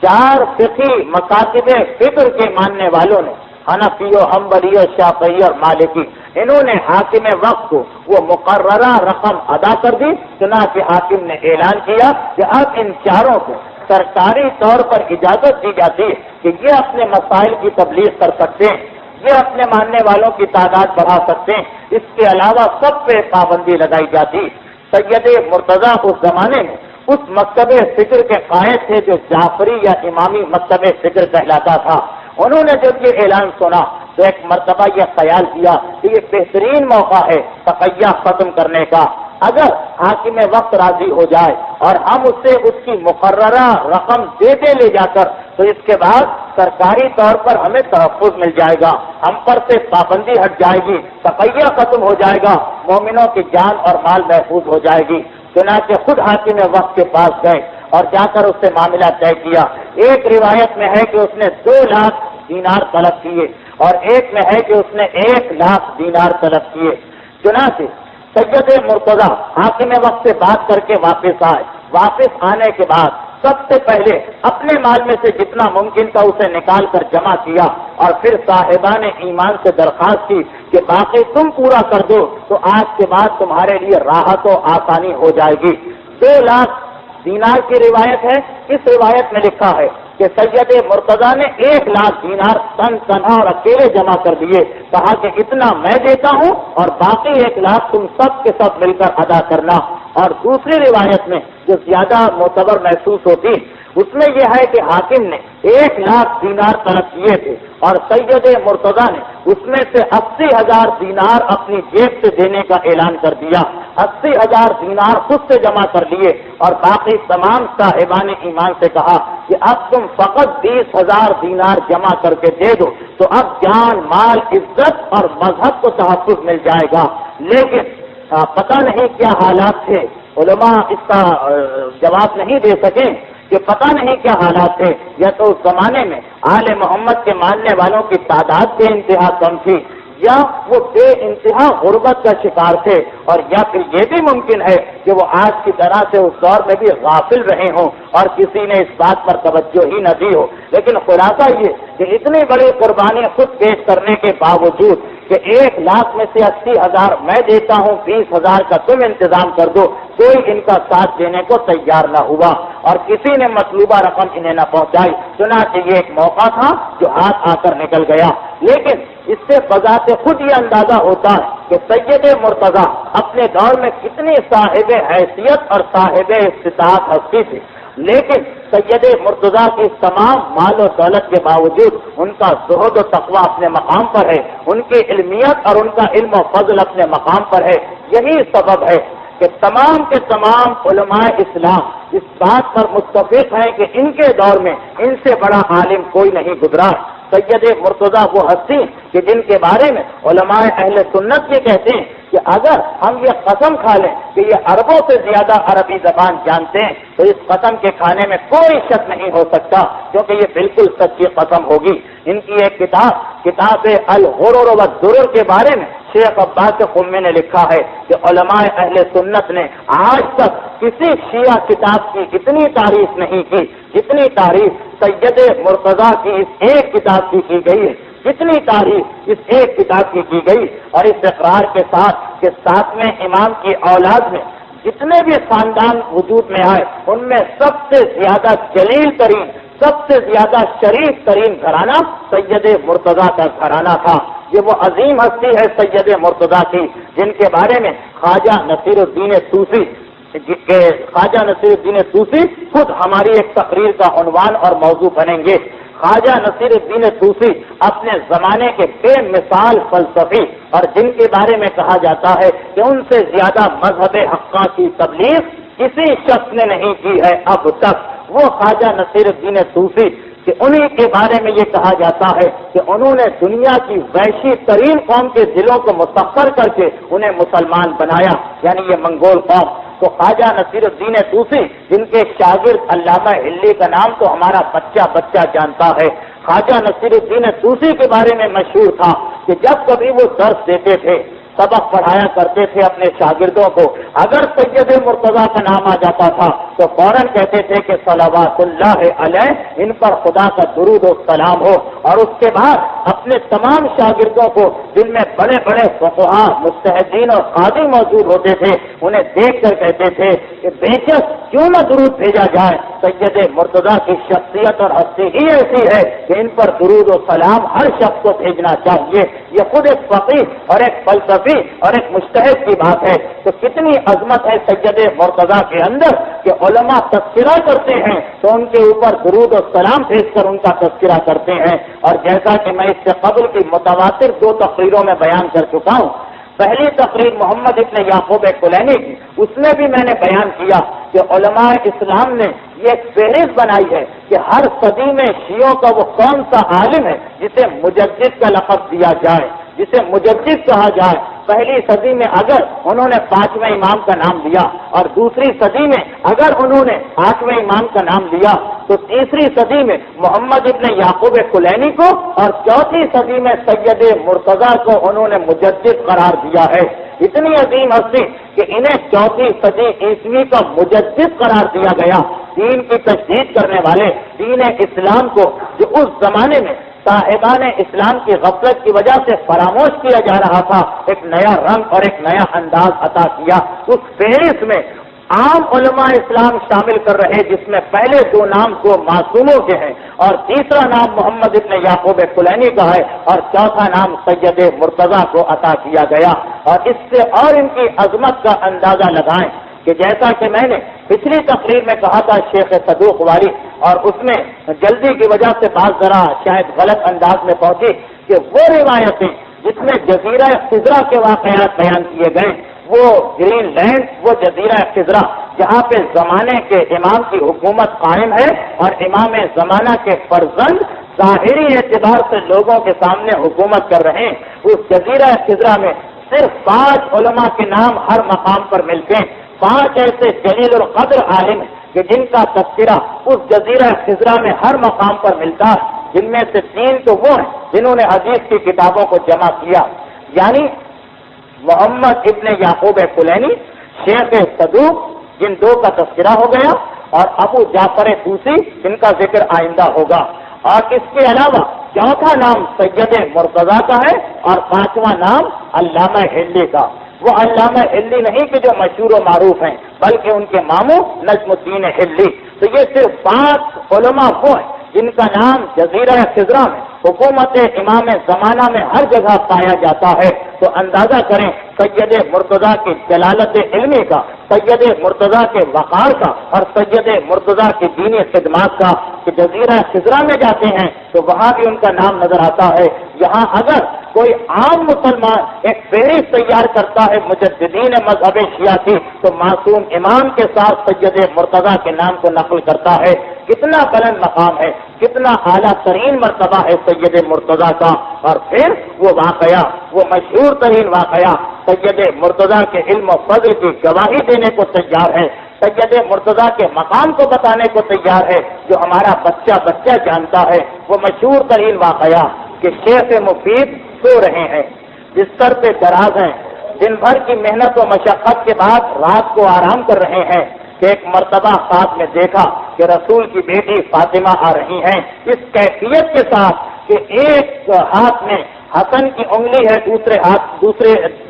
[SPEAKER 1] چار فقہی مکاتب فکر کے ماننے والوں نے، حنفی و حنبلی و شافعی اور مالکی، انہوں نے حاکم وقت کو وہ مقررہ رقم ادا کر دی۔ چنانچہ حاکم نے اعلان کیا کہ اب ان چاروں کو سرکاری طور پر اجازت دی جاتی ہے کہ یہ اپنے مسائل کی تبلیغ کر سکتے ہیں، یہ اپنے ماننے والوں کی تعداد بڑھا سکتے ہیں، اس کے علاوہ سب پہ پابندی لگائی جاتی۔ سید مرتضیٰ اس زمانے میں اس مکتب فکر کے قائد تھے جو جعفری یا امامی مکتب فکر کہلاتا تھا۔ انہوں نے جب یہ اعلان سنا تو ایک مرتبہ یہ خیال کیا کہ یہ بہترین موقع ہے تقیہ ختم کرنے کا۔ اگر حاکم وقت راضی ہو جائے اور ہم اسے اس کی مقررہ رقم دیتے لے جا کر تو اس کے بعد سرکاری طور پر ہمیں تحفظ مل جائے گا، ہم پر سے پابندی ہٹ جائے گی، تقیہ ختم ہو جائے گا، مومنوں کی جان اور مال محفوظ ہو جائے گی۔ چنانچہ خود حاکم وقت کے پاس گئے اور جا کر اس سے معاملہ طے کیا۔ ایک روایت میں ہے کہ اس نے 2 لاکھ دینار طلب کیے اور ایک میں ہے کہ اس نے 1 لاکھ دینار طلب کیے۔ چنانچہ سید مرتضیٰ حاکم وقت سے بات کر کے واپس آئے۔ واپس آنے کے بعد سب سے پہلے اپنے مال میں سے جتنا ممکن تھا اسے نکال کر جمع کیا اور پھر صاحبان ایمان سے درخواست کی کہ باقی تم پورا کر دو تو آج کے بعد تمہارے لیے راحت و آسانی ہو جائے گی۔ 2 لاکھ دینار کی روایت ہے، اس روایت میں لکھا ہے کہ سید مرتضیٰ نے 1 لاکھ دینار تنہا اور اکیلے جمع کر دیے، کہا کہ اتنا میں دیتا ہوں اور باقی 1 لاکھ تم سب کے سب مل کر ادا کرنا۔ اور دوسری روایت میں جو زیادہ معتبر محسوس ہوتی اس میں یہ ہے کہ حاکم نے 1 لاکھ دینار طلب کیے تھے اور سید مرتضیٰ نے اس میں سے 80,000 دینار اپنی جیب سے دینے کا اعلان کر دیا۔ 80,000 دینار خود سے جمع کر لیے اور باقی تمام صاحبان ایمان سے کہا کہ اب تم فقط 20,000 دینار جمع کر کے دے دو تو اب جان مال عزت اور مذہب کو تحفظ مل جائے گا. لیکن پتہ نہیں کیا حالات تھے، علماء اس کا جواب نہیں دے سکیں کہ پتہ نہیں کیا حالات تھے. یا تو اس زمانے میں آل محمد کے ماننے والوں کی تعداد بے انتہا کم تھی، یا وہ بے انتہا غربت کا شکار تھے، اور یا پھر یہ بھی ممکن ہے کہ وہ آج کی طرح سے اس دور میں بھی غافل رہے ہوں اور کسی نے اس بات پر توجہ ہی نہ دی ہو. لیکن خلاصہ یہ کہ اتنی بڑی قربانی خود پیش کرنے کے باوجود کہ 1,00,000 میں سے 80,000 میں دیتا ہوں، 20,000 کا تم انتظام کر دو، کوئی ان کا ساتھ دینے کو تیار نہ ہوا اور کسی نے مطلوبہ رقم انہیں نہ پہنچائی. چنانچہ یہ ایک موقع تھا جو ہاتھ آ کر نکل گیا. لیکن اس سے بذات خود یہ اندازہ ہوتا ہے کہ سید مرتضیٰ اپنے دور میں کتنی صاحب حیثیت اور صاحب استطاعت ہستی تھی. لیکن سید مرتضیٰ کی تمام مال و دولت کے باوجود ان کا زہد و تقویٰ اپنے مقام پر ہے، ان کی علمیت اور ان کا علم و فضل اپنے مقام پر ہے. یہی سبب ہے کہ تمام کے تمام علماء اسلام اس بات پر متفق ہیں کہ ان کے دور میں ان سے بڑا عالم کوئی نہیں گزرا. سید مرتضیٰ وہ ہستی کہ جن کے بارے میں علماء اہل سنت یہ کہتے ہیں کہ اگر ہم یہ قسم کھا لیں کہ یہ عربوں سے زیادہ عربی زبان جانتے ہیں تو اس قسم کے کھانے میں کوئی شک نہیں ہو سکتا، کیونکہ یہ بالکل سچی قسم ہوگی. ان کی ایک کتاب الغرر والدرر کے بارے میں شیخ عباس قمی نے لکھا ہے کہ علماء اہل سنت نے آج تک کسی شیعہ کتاب کی اتنی تعریف نہیں کی جتنی تعریف سید مرتضیٰ کی اس ایک کتاب کی گئی ہے. کتنی تعریف اس ایک کتاب کی گئی، اور اس اقرار کے ساتھ کہ 7ویں امام کی اولاد میں جتنے بھی خاندان وجود میں آئے ان میں سب سے زیادہ جلیل ترین، سب سے زیادہ شریف ترین گھرانہ سید مرتضیٰ کا گھرانہ تھا. یہ وہ عظیم ہستی ہے سید مرتضیٰ کی جن کے بارے میں خواجہ نصیر الدین طوسی خود ہماری ایک تقریر کا عنوان اور موضوع بنیں گے. خواجہ نصیر الدین طوسی اپنے زمانے کے بے مثال فلسفی اور جن کے بارے میں کہا جاتا ہے کہ ان سے زیادہ مذہب حقہ کی تبلیغ کسی شخص نے نہیں کی ہے اب تک. وہ خواجہ نصیر الدین طوسی کہ انہی کے بارے میں یہ کہا جاتا ہے کہ انہوں نے دنیا کی وحشی ترین قوم کے دلوں کو مسخر کر کے انہیں مسلمان بنایا، یعنی یہ منگول قوم. تو خواجہ نصیر الدین طوسی جن کے شاگرد علامہ ہلی کا نام تو ہمارا بچہ جانتا ہے. خواجہ نصیر الدین طوسی کے بارے میں مشہور تھا کہ جب کبھی وہ درس دیتے تھے، سبق پڑھایا کرتے تھے اپنے شاگردوں کو، اگر سید مرتضیٰ کا نام آ جاتا تھا تو فوراً کہتے تھے کہ صلوات اللہ علیہ، ان پر خدا کا درود و سلام ہو. اور اس کے بعد اپنے تمام شاگردوں کو جن میں بڑے بڑے فقہاء، مجتہدین اور قاضی موجود ہوتے تھے انہیں دیکھ کر کہتے تھے کہ بے شک کیوں نہ درود بھیجا جائے. سید مرتضیٰ کی شخصیت اور ہستی ہی ایسی ہے کہ ان پر درود و سلام ہر شخص کو بھیجنا چاہیے. یہ خود ایک فقیہ اور ایک فلسفی اور ایک مجتہد کی بات ہے. تو کتنی عظمت ہے سید مرتضیٰ کے اندر کہ علماء تذکرہ کرتے ہیں تو ان کے اوپر درود و سلام بھیج کر ان کا تذکرہ کرتے ہیں. اور جیسا کہ میں اس سے قبل کی متواتر 2 تقریروں میں بیان کر چکا ہوں، پہلی تقریر محمد ابن یعقوب کلینی کی، اس میں بھی میں نے بیان کیا کہ علماء اسلام نے یہ ایک فہرست بنائی ہے کہ ہر صدی میں شیعوں کا وہ کون سا عالم ہے جسے مجدد کا لقب دیا جائے، جسے مجدد کہا جائے. پہلی صدی میں اگر انہوں نے 5ویں امام کا نام لیا اور دوسری صدی میں اگر انہوں نے 8ویں امام کا نام لیا تو تیسری صدی میں محمد ابن یعقوب کلینی کو اور چوتھی صدی میں سید مرتضیٰ کو انہوں نے مجدد قرار دیا ہے. اتنی عظیم ہستی کہ انہیں چوتھی صدی عیسوی کا مجدد قرار دیا گیا. دین کی تجدید کرنے والے، دین اسلام کو جو اس زمانے میں صاحبان اسلام کی غفلت کی وجہ سے فراموش کیا جا رہا تھا، ایک نیا رنگ اور ایک نیا انداز عطا کیا. اس فہرست میں عام علماء اسلام شامل کر رہے جس میں پہلے 2 نام 2 معصوموں کے ہیں اور تیسرا نام محمد ابن یعقوب کلینی کا ہے اور چوتھا نام سید مرتضیٰ کو عطا کیا گیا. اور اس سے اور ان کی عظمت کا اندازہ لگائیں کہ جیسا کہ میں نے پچھلی تقریر میں کہا تھا شیخ صدوق والی، اور اس میں جلدی کی وجہ سے بات ذرا شاید غلط انداز میں پہنچی کہ وہ روایتیں جس میں جزیرہ خضرا کے واقعات بیان کیے گئے وہ گرین لینڈ، وہ جزیرہ خضرا جہاں پہ زمانے کے امام کی حکومت قائم ہے اور امام زمانہ کے فرزند ظاہری اعتبار سے لوگوں کے سامنے حکومت کر رہے ہیں، اس جزیرہ خضرا میں صرف 5 علماء کے نام ہر مقام پر ملتے ہیں، 5 ایسے جلیل القدر عالم ہیں کہ جن کا تذکرہ اس جزیرہ خضرا میں ہر مقام پر ملتا ہے، جن میں سے 3 تو وہ ہیں جنہوں نے حدیث کی کتابوں کو جمع کیا، یعنی محمد ابن یعقوب کلینی، شیخ صدوق جن 2 کا تذکرہ ہو گیا، اور ابو جعفر طوسی جن کا ذکر آئندہ ہوگا، اور اس کے علاوہ 4تھا نام سید مرتضیٰ کا ہے اور 5واں نام علامہ ہلی کا۔ وہ علامہ ہلی نہیں کہ جو مشہور و معروف ہیں، بلکہ ان کے ماموں نجم الدین ہلی۔ تو یہ صرف 5 علماء وہ ہیں جن کا نام جزیرہ خضرا میں حکومت امام زمانہ میں ہر جگہ پایا جاتا ہے۔ تو اندازہ کریں سید مرتضیٰ کی جلالت علمی کا، سید مرتضیٰ کے وقار کا اور سید مرتضیٰ کی دینی خدمات کا کہ جزیرہ خضرا میں جاتے ہیں تو وہاں بھی ان کا نام نظر آتا ہے۔ یہاں اگر کوئی عام مسلمان ایک فہرست تیار کرتا ہے مجددین مذہب شیعہ کی تو معصوم امام کے ساتھ سید مرتضیٰ کے نام کو نقل کرتا ہے۔ کتنا بلند مقام ہے، کتنا اعلیٰ ترین مرتبہ ہے سید مرتضیٰ کا۔ اور پھر وہ واقعہ، وہ مشہور ترین واقعہ سید مرتضیٰ کے علم و فضل کی گواہی دینے کو تیار ہے، سید مرتضیٰ کے مقام کو بتانے کو تیار ہے، جو ہمارا بچہ جانتا ہے۔ وہ مشہور ترین واقعہ کہ شیخ مفید سو رہے ہیں، بستر پہ دراز ہیں، دن بھر کی محنت و مشقت کے بعد رات کو آرام کر رہے ہیں کہ ایک مرتبہ خواب میں دیکھا کہ رسول کی بیٹی فاطمہ آ رہی ہیں، اس کیفیت کے ساتھ کہ ایک ہاتھ میں حسن کی انگلی ہے،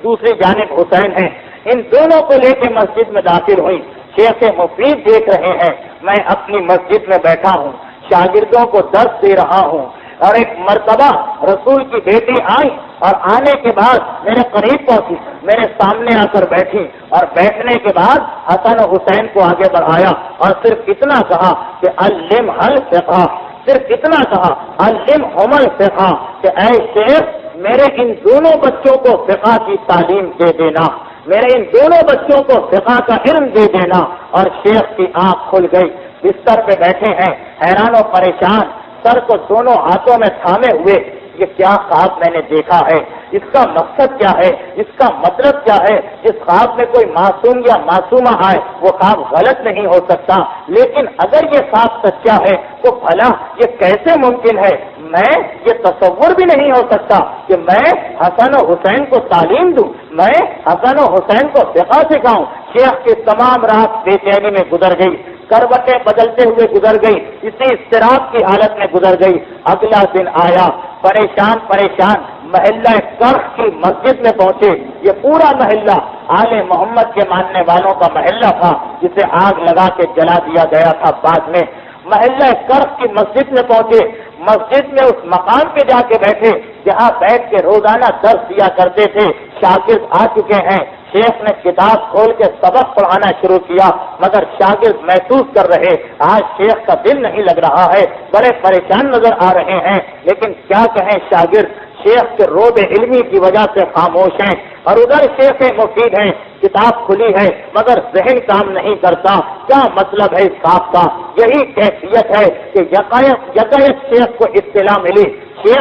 [SPEAKER 1] دوسری جانب حسین ہے، ان دونوں کو لے کے مسجد میں داخل ہوئی۔ شیخ مفید دیکھ رہے ہیں میں اپنی مسجد میں بیٹھا ہوں، شاگردوں کو درس دے رہا ہوں، اور ایک مرتبہ رسول کی بیٹی آئی اور آنے کے بعد میرے قریب پہنچی، میرے سامنے آ کر بیٹھی، اور بیٹھنے کے بعد حسن و حسین کو آگے بڑھایا اور صرف اتنا کہا کہ علم الفقہ، صرف اتنا کہا علم الفقہ کہ اے شیخ میرے ان دونوں بچوں کو فقہ کی تعلیم دے دینا، میرے ان دونوں بچوں کو فقہ کا علم دے دینا۔ اور شیخ کی آنکھ کھل گئی، بستر پہ بیٹھے ہیں حیران و پریشان، سر کو دونوں ہاتھوں میں تھامے ہوئے، یہ کیا خواب میں نے دیکھا ہے، اس کا مقصد کیا ہے، اس کا مطلب کیا ہے؟ اس خواب میں کوئی معصوم یا معصومہ آئے وہ خواب غلط نہیں ہو سکتا، لیکن اگر یہ خواب سچا ہے تو بھلا یہ کیسے ممکن ہے؟ میں یہ تصور بھی نہیں ہو سکتا کہ میں حسن و حسین کو تعلیم دوں، میں حسن و حسین کو فقہ سکھاؤں۔ شیخ کی تمام رات بے چینی میں گزر گئی، کروٹیں بدلتے ہوئے گزر گئی، اسی اضطراب کی حالت میں گزر گئی۔ اگلا دن آیا، پریشان محلہ کرخ کی مسجد میں پہنچے۔ یہ پورا محلہ آل محمد کے ماننے والوں کا محلہ تھا جسے آگ لگا کے جلا دیا گیا تھا بعد میں۔ محلہ کرخ کی مسجد میں پہنچے، مسجد میں اس مقام پہ جا کے بیٹھے جہاں بیٹھ کے روزانہ درس دیا کرتے تھے۔ شاگرد آ چکے ہیں، شیخ نے کتاب کھول کے سبق پڑھانا شروع کیا، مگر شاگرد محسوس کر رہے آج شیخ کا دل نہیں لگ رہا ہے، بڑے پریشان نظر آ رہے ہیں، لیکن کیا کہیں شاگرد شیخ کے روب علمی کی وجہ سے خاموش ہیں، اور ادھر شیخ مفید ہیں، کتاب کھلی ہے مگر ذہن کام نہیں کرتا۔ کیا مطلب ہے اس خواب کا؟ یہی کیفیت ہے کہ یکایک شیخ کو اطلاع ملی کہ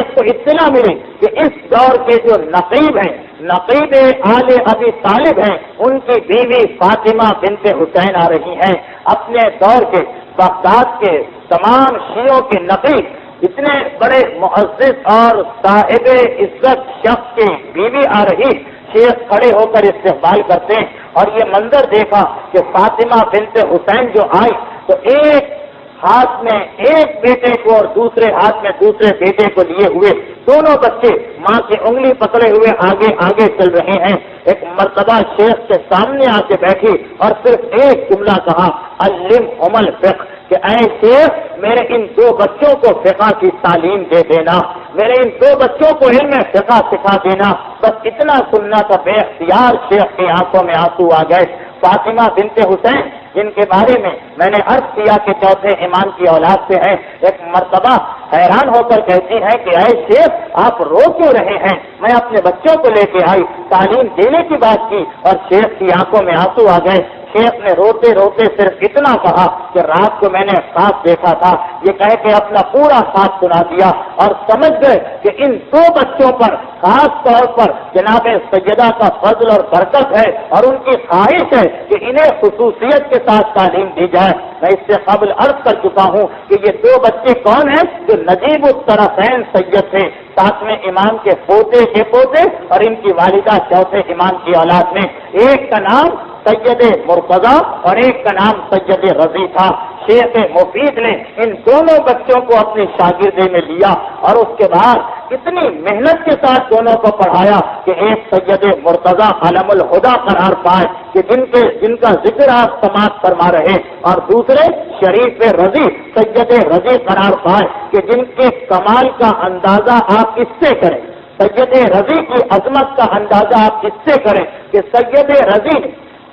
[SPEAKER 1] اس دور کے جو نقیب ہیں، نقیب آل ابی طالب ہیں، ان کی بیوی فاطمہ بنت حسین آ رہی ہیں۔ اپنے دور کے بغداد کے تمام شیعوں کے نقیب، اتنے بڑے معزز اور صاحب عزت شخص کی بیوی آ رہی، شیخ کھڑے ہو کر استقبال کرتے ہیں، اور یہ منظر دیکھا کہ فاطمہ بنت حسین جو آئی تو ایک ہاتھ میں ایک بیٹے کو اور دوسرے ہاتھ میں دوسرے بیٹے کو لیے ہوئے، دونوں بچے ماں کی انگلی پکڑے ہوئے آگے چل رہے ہیں۔ ایک مرتبہ شیخ کے سامنے آ کے بیٹھی اور صرف ایک جملہ کہا علمہم الفقہ، کہ اے شیخ میرے ان 2 بچوں کو فقہ کی تعلیم دے دینا، میرے ان 2 بچوں کو علم فقہ سکھا دینا۔ بس اتنا سننا تھا، بے اختیار شیخ کی آنکھوں میں آنسو آ گئے۔ فاطمہ بنت حسین جن کے بارے میں نے عرض کیا کہ چوتھے امام کی اولاد سے ہیں، ایک مرتبہ حیران ہو کر کہتی ہیں کہ اے شیخ آپ رو کیوں رہے ہیں؟ میں اپنے بچوں کو لے کے آئی، تعلیم دینے کی بات کی اور شیخ کی آنکھوں میں آنسو آ گئے۔ شیخ نے روتے روتے صرف اتنا کہا کہ رات کو میں نے خواب دیکھا تھا، یہ کہہ کے اپنا پورا خواب سنا دیا اور سمجھ گئے کہ ان دو بچوں پر خاص طور پر جناب سیدہ کا فضل اور برکت ہے اور ان کی خواہش ہے کہ انہیں خصوصیت کے ساتھ تعلیم دی جائے۔ میں اس سے قبل عرض کر چکا ہوں کہ یہ دو بچے کون ہیں؟ جو نجیب الطرفین سید تھے، ساتویں امام کے پوتے کے پوتے اور ان کی والدہ چوتھے امام کی اولاد میں، ایک کا نام سید مرتضیٰ اور ایک کا نام سید رضی تھا۔ شیخ مفید نے ان دونوں بچوں کو اپنی شاگردی میں لیا اور اس کے بعد اتنی محنت کے ساتھ دونوں کو پڑھایا کہ ایک سید مرتضیٰ علم الہدا قرار پائے کہ جن کا ذکر آپ سماعت فرما رہے، اور دوسرے شریف رضی سید رضی قرار پائے کہ جن کے کمال کا اندازہ آپ اس سے کریں، سید رضی کی عظمت کا اندازہ آپ اس سے کریں کہ سید رضی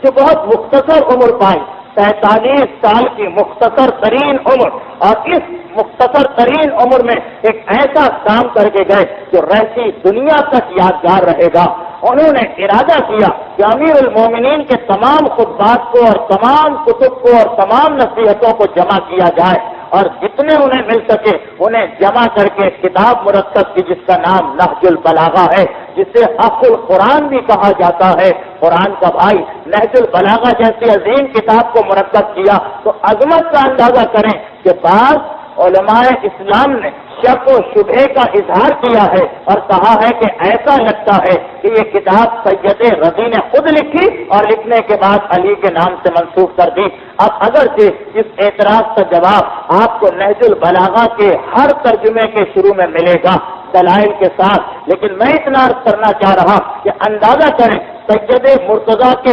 [SPEAKER 1] جو بہت مختصر عمر پائی، 45 سال کی مختصر ترین عمر، اور اس مختصر ترین عمر میں ایک ایسا کام کر کے گئے جو رہتی دنیا تک یادگار رہے گا۔ انہوں نے ارادہ کیا کہ امیر المومنین کے تمام خطبات کو اور تمام کتب کو اور تمام نصیحتوں کو جمع کیا جائے اور جتنے انہیں مل سکے انہیں جمع کر کے کتاب مرتب کی جس کا نام نہج البلاغہ ہے، جسے اخ القرآن بھی کہا جاتا ہے، قرآن کا بھائی، نہج البلاغہ جیسی عظیم کتاب کو مرتب کیا تو عظمت کا اندازہ کریں کہ بعض علماء اسلام نے شک و شبہ کا اظہار کیا ہے اور کہا ہے کہ ایسا لگتا ہے کہ یہ کتاب سید رضی نے خود لکھی اور لکھنے کے بعد علی کے نام سے منسوخ کر دی۔ اب اگرچہ اس اعتراض کا جواب آپ کو نہج البلاغہ کے ہر ترجمے کے شروع میں ملے گا دلائل کے ساتھ، لیکن میں اتنا عرض کرنا چاہ رہا کہ اندازہ کریں سید مرتضیٰ کے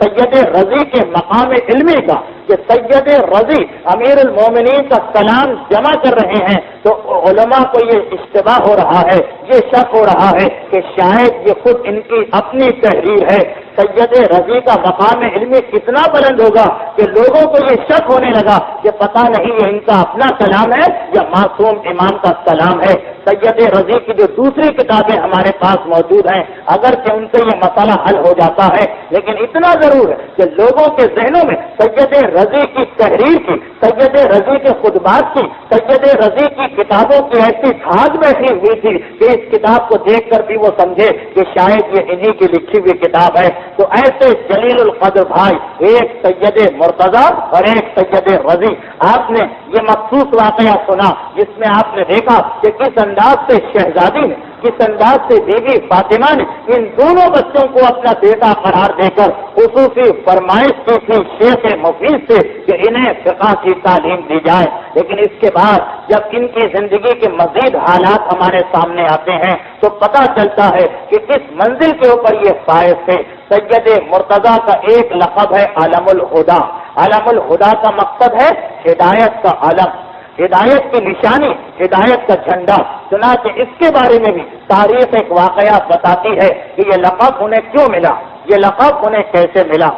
[SPEAKER 1] سید رضی کے مقام علمی کا کہ سید رضی امیر المومنین کا کلام جمع کر رہے ہیں تو علماء کو یہ اشتباہ ہو رہا ہے، یہ شک ہو رہا ہے کہ شاید یہ خود ان کی اپنی تحریر ہے۔ سید رضی کا مقام علمی کتنا بلند ہوگا کہ لوگوں کو یہ شک ہونے لگا کہ پتہ نہیں یہ ان کا اپنا کلام ہے یا معصوم امام کا کلام ہے۔ سید رضی کی جو دوسری کتابیں ہمارے پاس موجود ہیں اگرچہ ان سے یہ مسئلہ حل ہو جاتا ہے، لیکن اتنا ضرور ہے کہ لوگوں کے ذہنوں میں سید رضی کی تحریر کی، سید رضی کے خطبات کی، سید رضی کی کتابوں کی ایسی دھاگ بیٹھی ہوئی تھی کہ اس کتاب کو دیکھ کر بھی وہ سمجھے کہ شاید یہ انہی کی لکھی ہوئی کتاب ہے۔ تو ایسے جلیل القدر بھائی، ایک سید مرتضیٰ اور ایک سید رضی، آپ نے یہ مخصوص واقعہ سنا جس میں آپ نے دیکھا کہ کس انداز سے شہزادی نے، کس انداز سے بیوی فاطمہ نے ان دونوں بچوں کو اپنا بیٹا قرار دے کر خصوصی فرمائش کی تھی شیخ مفید سے کہ انہیں فقہ کی تعلیم دی جائے۔ لیکن اس کے بعد جب ان کی زندگی کے مزید حالات ہمارے سامنے آتے ہیں تو پتہ چلتا ہے کہ کس منزل کے اوپر یہ فائز تھے۔ سید مرتضیٰ کا ایک لقب ہے علم الہدا۔ علم الہدا کا مقصد ہے ہدایت کا علم، ہدایت کی نشانی، ہدایت کا جھنڈا۔ چنانچہ اس کے بارے میں بھی تاریخ ایک واقعہ بتاتی ہے کہ یہ لقب انہیں کیوں ملا، یہ لقب انہیں کیسے ملا۔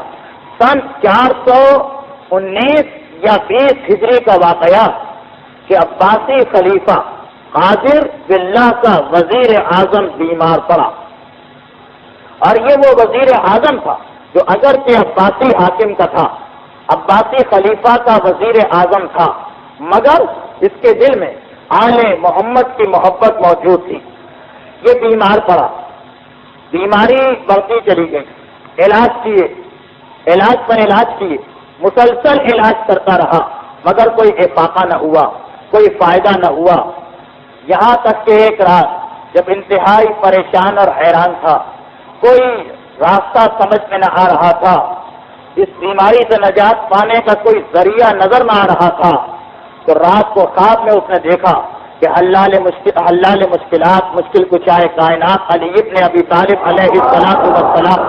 [SPEAKER 1] سن 419 یا 20 ہجری کا واقعہ کہ عباسی خلیفہ قادر باللہ کا وزیر اعظم بیمار پڑا، اور یہ وہ وزیر اعظم تھا جو اگرچہ عباسی حاکم کا تھا، عباسی خلیفہ کا وزیر اعظم تھا، مگر اس کے دل میں آل محمد کی محبت موجود تھی۔ یہ بیمار پڑا، بیماری بڑھتی چلی گئی، علاج کیے، علاج پر علاج کیے، مسلسل علاج کرتا رہا مگر کوئی افاقہ نہ ہوا، کوئی فائدہ نہ ہوا۔ یہاں تک کہ ایک رات جب انتہائی پریشان اور حیران تھا، کوئی راستہ سمجھ میں نہ آ رہا تھا، اس بیماری سے نجات پانے کا کوئی ذریعہ نظر نہ آ رہا تھا، تو رات کو خواب میں اس نے دیکھا کہ حلال مشکلات، مشکل کشائے کائنات علی ابن ابی طالب علیہ السلام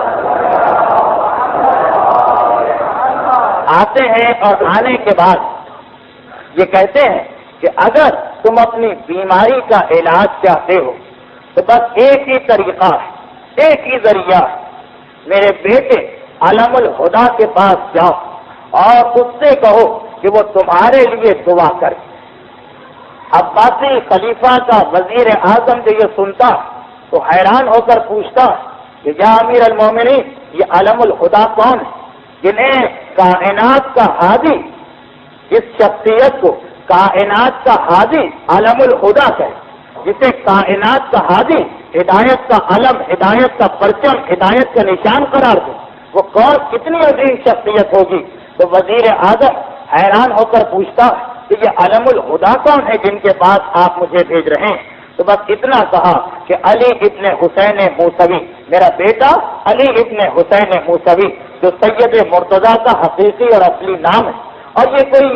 [SPEAKER 1] آتے ہیں اور آنے کے بعد یہ کہتے ہیں کہ اگر تم اپنی بیماری کا علاج چاہتے ہو تو بس ایک ہی طریقہ ہے، ایک ہی ذریعہ ہے، میرے بیٹے علم الہدا کے پاس جاؤ
[SPEAKER 2] اور اس سے کہو کہ وہ تمہارے لیے دعا کرے۔ عباسی خلیفہ کا وزیر اعظم جو یہ سنتا تو حیران ہو کر پوچھتا کہ یا امیر المومنین، یہ علم الہدا کون ہے جنہیں کائنات کا ہادی، اس شخصیت کو کائنات کا ہادی علم الہدا ہے، جسے کائنات کا ہادی، ہدایت کا علم، ہدایت کا پرچم، ہدایت کا نشان قرار دے، وہ کون، کتنی عظیم شخصیت ہوگی؟ تو وزیر اعظم حیران ہو کر پوچھتا کہ یہ علم الہدا کون ہے جن کے پاس آپ مجھے بھیج رہے ہیں؟ تو بس اتنا کہا کہ علی ابن حسین موسوی، میرا بیٹا علی ابن حسین موسوی، جو سید مرتضیٰ کا حقیقی اور اصلی نام ہے، اور یہ کوئی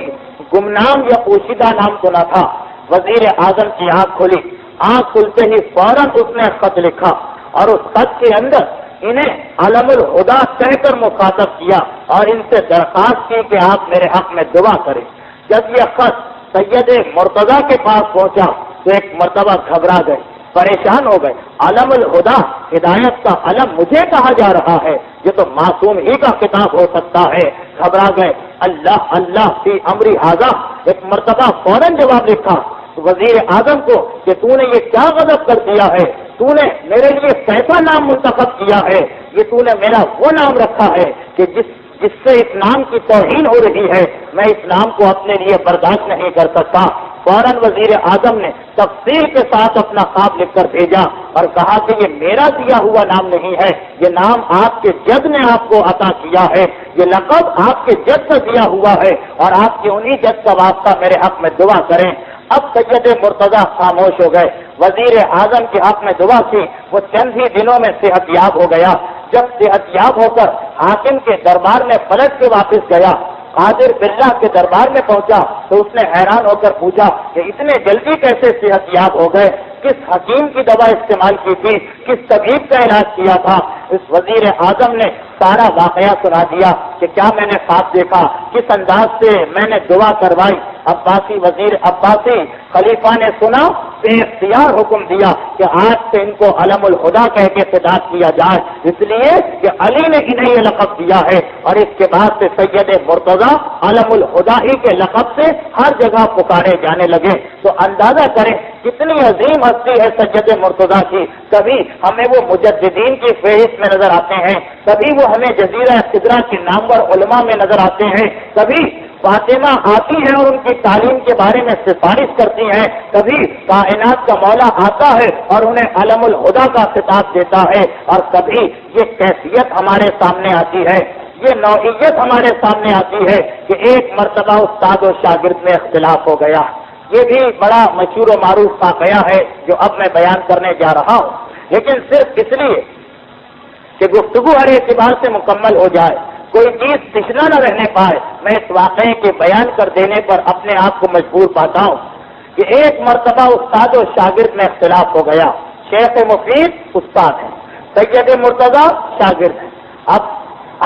[SPEAKER 2] گمنام یا پوشیدہ نام تو نہ تھا۔ وزیر اعظم کی آنکھ کھلی، آنکھ کھلتے ہی فوراً اس نے خط لکھا اور اس خط کے اندر انہیں علم الہدا کہہ کر مخاطب کیا اور ان سے درخواست کی کہ آپ میرے حق میں دعا کریں۔ جب یہ خط سید مرتضیٰ کے پاس پہنچا تو ایک مرتبہ گھبرا گئے، پریشان ہو گئے۔ علم الہدا، ہدایت کا علم مجھے کہا جا رہا ہے، یہ تو معصوم ہی کا کتاب ہو سکتا ہے۔ گھبرا گئے۔ اللہ اللہ فی امری ھذا، ایک مرتبہ فوراً جواب لکھا وزیر اعظم کو کہ تو نے یہ کیا غضب کر دیا ہے، تو نے میرے لیے کیسا نام منتخب کیا ہے، یہ تو نے میرا وہ نام رکھا ہے کہ جس سے اس نام کی توہین ہو رہی ہے، میں اس نام کو اپنے لیے برداشت نہیں کر سکتا۔ فوراً وزیر اعظم نے تفصیل کے ساتھ اپنا خواب لکھ کر بھیجا اور کہا کہ یہ میرا دیا ہوا نام نہیں ہے، یہ نام آپ کے جد نے آپ کو عطا کیا ہے، یہ لقب آپ کے جد سے دیا ہوا ہے، اور آپ کے انہی جد کا واسطہ میرے حق میں دعا کریں۔ اب سید مرتضیٰ خاموش ہو گئے۔ وزیر اعظم کے حق میں دعا کی، وہ چند ہی دنوں میں صحت یاب ہو گیا۔ جب صحت یاب ہو کر حاکم کے دربار میں پلٹ کے واپس گیا، قادر باللہ کے دربار میں پہنچا تو اس نے حیران ہو کر پوچھا کہ اتنے جلدی کیسے صحت یاب ہو گئے، کس حکیم کی دوا استعمال کی تھی، کس طبیب کا علاج کیا تھا؟ اس وزیر اعظم نے سارا واقعہ سنا دیا کہ کیا میں نے خواب دیکھا، کس انداز سے میں نے دعا کروائی۔ عباسی خلیفہ نے سنا، بے اختیار حکم دیا کہ آج سے ان کو علم الہدا کہہ کے خطاب کیا جائے، اس لیے کہ علی نے انہیں یہ لقب دیا ہے، اور اس کے بعد سے سید مرتضیٰ علم الہدا ہی کے لقب سے ہر جگہ پکارے جانے لگے۔ تو اندازہ کریں کتنی عظیم ہستی ہے سید مرتضیٰ کی۔ کبھی ہمیں وہ مجددین کی فہرست میں نظر آتے ہیں، کبھی وہ ہمیں جزیرہ خضرا کے نامور علماء میں نظر آتے ہیں، کبھی فاطمہ آتی ہیں اور ان کی تعلیم کے بارے میں سفارش کرتی ہیں، کبھی کائنات کا مولا آتا ہے اور انہیں علم الہدا کا خطاب دیتا ہے، اور کبھی یہ کیفیت ہمارے سامنے آتی ہے، یہ نوعیت ہمارے سامنے آتی ہے کہ ایک مرتبہ استاد و شاگرد میں اختلاف ہو گیا۔ یہ بھی بڑا مشہور و معروف واقعہ ہے جو اب میں بیان کرنے جا رہا ہوں، لیکن صرف اس لیے کہ گفتگو ہر اعتبار سے مکمل ہو جائے، کوئی چیز پچھلا نہ رہنے پائے، میں اس واقعے کے بیان کر دینے پر اپنے آپ کو مجبور پاتا ہوں کہ ایک مرتبہ استاد و شاگرد میں اختلاف ہو گیا۔ شیخ مفید استاد ہیں، سید مرتضیٰ شاگرد ہیں۔ اب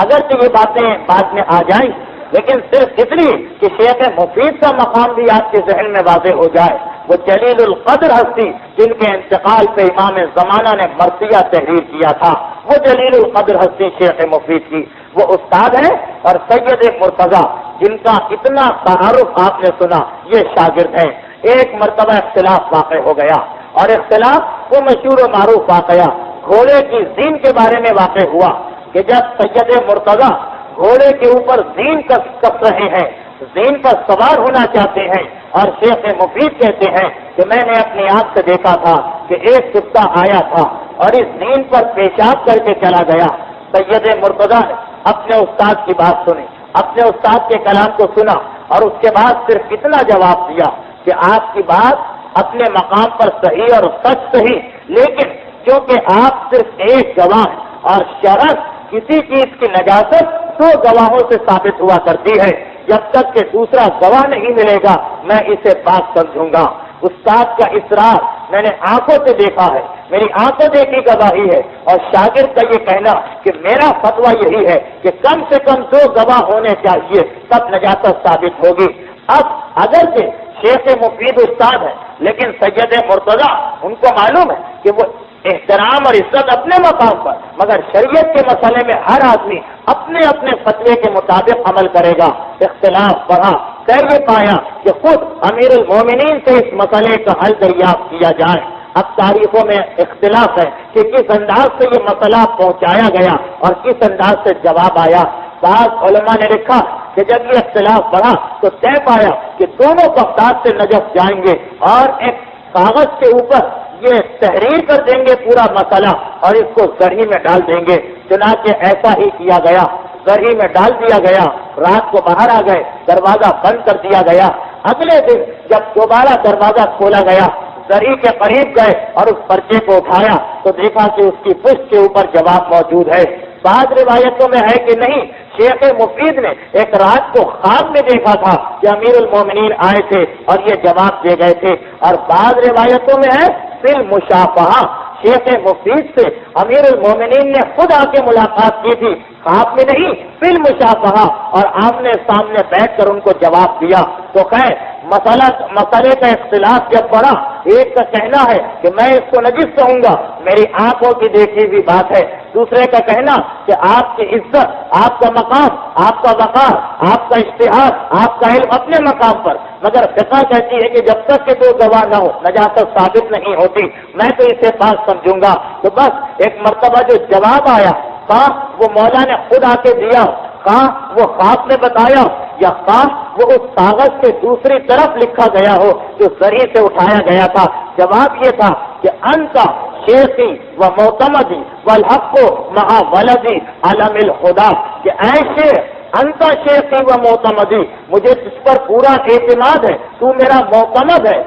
[SPEAKER 2] اگرچہ یہ باتیں بعد میں آ جائیں، لیکن صرف اس لیے کہ شیخ مفید کا مقام بھی آپ کے ذہن میں واضح ہو جائے، وہ جلیل القدر ہستی جن کے انتقال پہ امام زمانہ نے مرثیہ تحریر کیا تھا، وہ جلیل القدر ہستی شیخ مفید کی، وہ استاد ہیں، اور سید مرتضیٰ جن کا اتنا تعارف آپ نے سنا، یہ شاگرد ہیں۔ ایک مرتبہ اختلاف واقع ہو گیا، اور اختلاف وہ مشہور و معروف واقعہ گھوڑے کی زین کے بارے میں واقع ہوا کہ جب سید مرتضیٰ گھوڑے کے اوپر زین کس رہے ہیں، زین پر سوار ہونا چاہتے ہیں، اور شیخ مفید کہتے ہیں کہ میں نے اپنی آنکھ سے دیکھا تھا کہ ایک کتا آیا تھا اور اس زین پر پیشاب کر کے چلا گیا۔ سید مرتضیٰ نے اپنے استاد کی بات سنی، اپنے استاد کے کلام کو سنا، اور اس کے بعد صرف اتنا جواب دیا کہ آپ کی بات اپنے مقام پر صحیح اور سچ صحیح، لیکن کیونکہ آپ صرف ایک گواہ ہیں اور شرط کسی چیز کی نجاست 2 گواہوں سے ثابت ہوا کرتی ہے، جب تک کہ دوسرا گواہ نہیں ملے گا میں اسے پاک سمجھوں گا۔ استاد کا اصرار میں نے آنکھوں سے دیکھا ہے، میری آنکھوں دیکھی گواہی ہے، اور شاگرد کا یہ کہنا کہ میرا فتویٰ یہی ہے کہ کم سے کم 2 گواہ ہونے چاہیے تب نجاست ثابت ہوگی۔ اب اگرچہ شیخ مفید استاد ہے، لیکن سید مرتضیٰ ان کو معلوم ہے کہ وہ احترام اور عزت اپنے مقام پر، مگر شریعت کے مسئلے میں ہر آدمی اپنے اپنے فتوے کے مطابق عمل کرے گا۔ اختلاف بڑھا، پھر یہ پایا کہ خود امیر المومنین سے اس مسئلے کا حل دریافت کیا جائے۔ اب تاریخوں میں اختلاف ہے کہ کس انداز سے یہ مسئلہ پہنچایا گیا اور کس انداز سے جواب آیا۔ بعض علماء نے لکھا کہ جب یہ اختلاف بڑھا تو طے پایا کہ دونوں بغداد سے نجف جائیں گے اور ایک کاغذ کے اوپر یہ تحریر کر دیں گے پورا مسئلہ اور اس کو زرعی میں ڈال دیں گے۔ چنانچہ ایسا ہی کیا گیا، زرعی میں ڈال دیا گیا، رات کو باہر آ گئے، دروازہ بند کر دیا گیا۔ اگلے دن جب دوبارہ دروازہ کھولا گیا، زرعی کے قریب گئے اور اس پرچے کو اٹھایا تو دیکھا کہ اس کی پشت کے اوپر جواب موجود ہے۔ بعض روایتوں میں ہے کہ نہیں، شیخ مفید نے ایک رات کو خواب میں دیکھا تھا کہ امیر المومنین آئے تھے اور یہ جواب دے گئے تھے، اور بعض روایتوں میں ہے فی المشافہہ، شیخ مفید سے امیر المومنین نے خود آ کے ملاقات کی تھی، خواب میں نہیں، فی المشافہہ، اور آمنے سامنے بیٹھ کر ان کو جواب دیا۔ تو خیر مسئلے کا اختلاف جب بڑھا، ایک کا کہنا ہے کہ میں اس کو نجس کہوں گا، میری آنکھوں کی دیکھی ہوئی بات ہے، دوسرے کا کہنا کہ آپ کی عزت، آپ کا مقام، آپ کا وقار، آپ کا اشتہار، آپ کا علم اپنے مقام پر، مگر فقہ کہتی ہے کہ جب تک کہ دو گواہ نہ ہو نجاست ثابت نہیں ہوتی، میں تو اسے پاک سمجھوں گا۔ تو بس ایک مرتبہ جو جواب آیا، کہاں وہ مولا نے خود آ کے دیا، کہاں وہ خواب میں بتایا، یا کہاں وہ اس کاغذ سے دوسری طرف لکھا گیا ہو جو زرعی سے اٹھایا گیا تھا، جواب یہ تھا کہ انت شیخی و معتمدی والحق مع ولدی علم الخدا، کہ اے شیخ، انت شیخی و معتمدی، مجھے تجھ پر پورا اعتماد ہے، تو میرا معتمد ہے،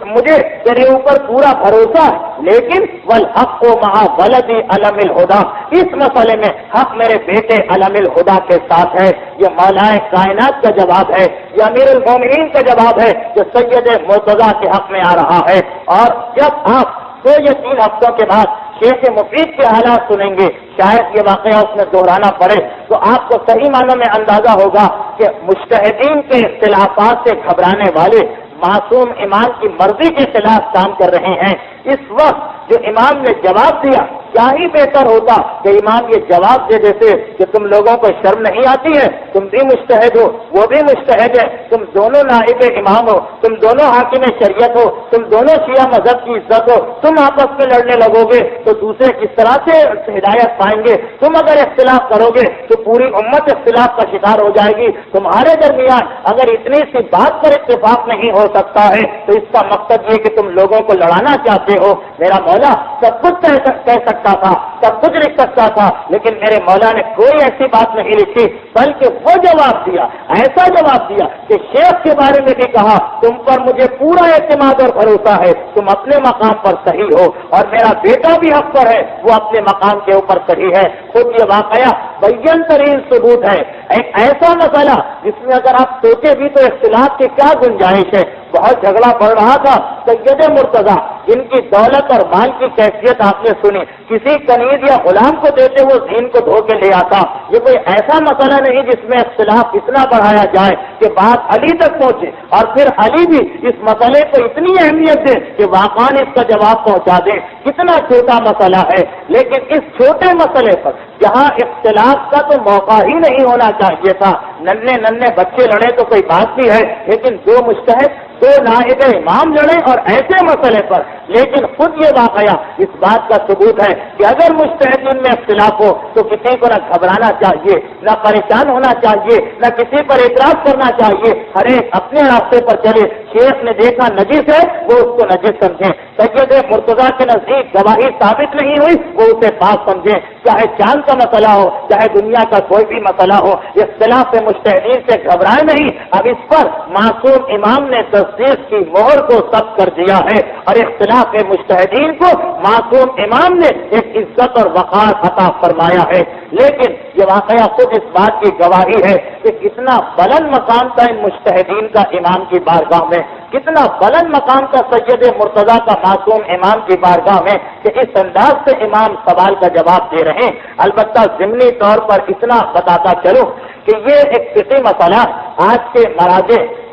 [SPEAKER 2] مجھے تیرے اوپر پورا بھروسہ ہے، لیکن والحق مع ولدی علم الہدا، اس مسئلے میں حق میرے بیٹے علم الہدا کے ساتھ ہے۔ یہ مولا کائنات کا جواب ہے، یہ امیر المومنین کا جواب ہے جو سید مرتضیٰ کے حق میں آ رہا ہے۔ اور جب آپ 2 یا 3 ہفتوں کے بعد شیخ مفید کے حالات سنیں گے، شاید یہ واقعہ اس میں دہرانا پڑے، تو آپ کو صحیح معنوں میں اندازہ ہوگا کہ مجتہدین کے اختلافات سے گھبرانے والے معصوم امام کی مرضی کے خلاف کام کر رہے ہیں۔ اس وقت جو امام نے جواب دیا، کیا ہی بہتر ہوتا کہ امام یہ جواب دے دیتے کہ تم لوگوں کو شرم نہیں آتی ہے، تم بھی مجتہد ہو، وہ بھی مجتہد ہے، تم دونوں نائب امام ہو، تم دونوں حاکم شریعت ہو، تم دونوں شیعہ مذہب کی عزت ہو، تم آپس میں لڑنے لگو گے تو دوسرے کس طرح سے ہدایت پائیں گے؟ تم اگر اختلاف کرو گے تو پوری امت اختلاف کا شکار ہو جائے گی۔ تمہارے درمیان اگر اتنی سی بات پر اتفاق نہیں ہو سکتا ہے تو اس کا مقصد یہ کہ تم لوگوں کو لڑانا چاہتے ہو۔ میرا مولا سب کچھ کہہ سکتا تھا، سب کچھ لکھ سکتا تھا، لیکن میرے مولا نے کوئی ایسی بات نہیں لکھی، بلکہ وہ جواب دیا، ایسا جواب دیا کہ شیخ کے بارے میں بھی کہا تم پر مجھے پورا اعتماد اور بھروسہ ہے، تم اپنے مقام پر صحیح ہو، اور میرا بیٹا بھی حق پر ہے، وہ اپنے مقام کے اوپر صحیح ہے۔ خود یہ واقعہ بیان ترین ثبوت ہے، ایک ایسا مسئلہ جس میں اگر آپ سوچے بھی تو اختلاف کی کیا گنجائش ہے۔ بہت جھگڑا پڑ رہا تھا سید مرتضیٰ، جن کی دولت اور مال کی کیفیت آپ نے سنی، کسی کنیز یا غلام کو دیتے وہ زین کو دھو کے لے آتا۔ یہ کوئی ایسا مسئلہ نہیں جس میں اختلاف اتنا بڑھایا جائے کہ بات علی تک پہنچے، اور پھر علی بھی اس مسئلے کو اتنی اہمیت دے کہ واقعاً اس کا جواب پہنچا دے۔ کتنا چھوٹا مسئلہ ہے، لیکن اس چھوٹے مسئلے پر جہاں اختلاف کا تو موقع ہی نہیں ہونا چاہیے تھا، ننھے بچے لڑے تو کوئی بات بھی ہے، لیکن 2 مجتہد، 2 نائب امام لڑے اور ایسے مسئلے پر۔ لیکن خود یہ واقعہ اس بات کا ثبوت ہے کہ اگر مجتہدین میں اختلاف ہو تو کسی کو نہ گھبرانا چاہیے، نہ پریشان ہونا چاہیے، نہ کسی پر اعتراض کرنا چاہیے، ہر ایک اپنے راستے پر چلے۔ شیخ نے دیکھا نجس ہے، وہ اس کو نجس سمجھیں، سید مرتضیٰ کے نزدیک گواہی ثابت نہیں ہوئی، وہ اسے پاک سمجھیں، چاہے چاند کا مسئلہ ہو، چاہے دنیا کا کوئی بھی مسئلہ ہو، اختلاف مجتہدین سے گھبرائے نہیں۔ اب اس پر معصوم امام نے تصدیق کی مہر کو ثبت کر دیا ہے، اور اختلاف مجتہدین کو معصوم امام نے ایک عزت اور وقار عطا فرمایا ہے۔ لیکن یہ واقعہ خود اس بات کی گواہی ہے کہ کتنا بلند مقام تھا ان مجتہدین کا امام کی بارگاہ میں، کتنا بلند مقام کا سید مرتضیٰ کا معصوم امام کی بارگاہ میں کہ اس انداز سے امام سوال کا جواب دے رہے ہیں۔ البتہ ضمنی طور پر اتنا بتاتا چلوں کہ یہ ایک فقہی مسئلہ آج کے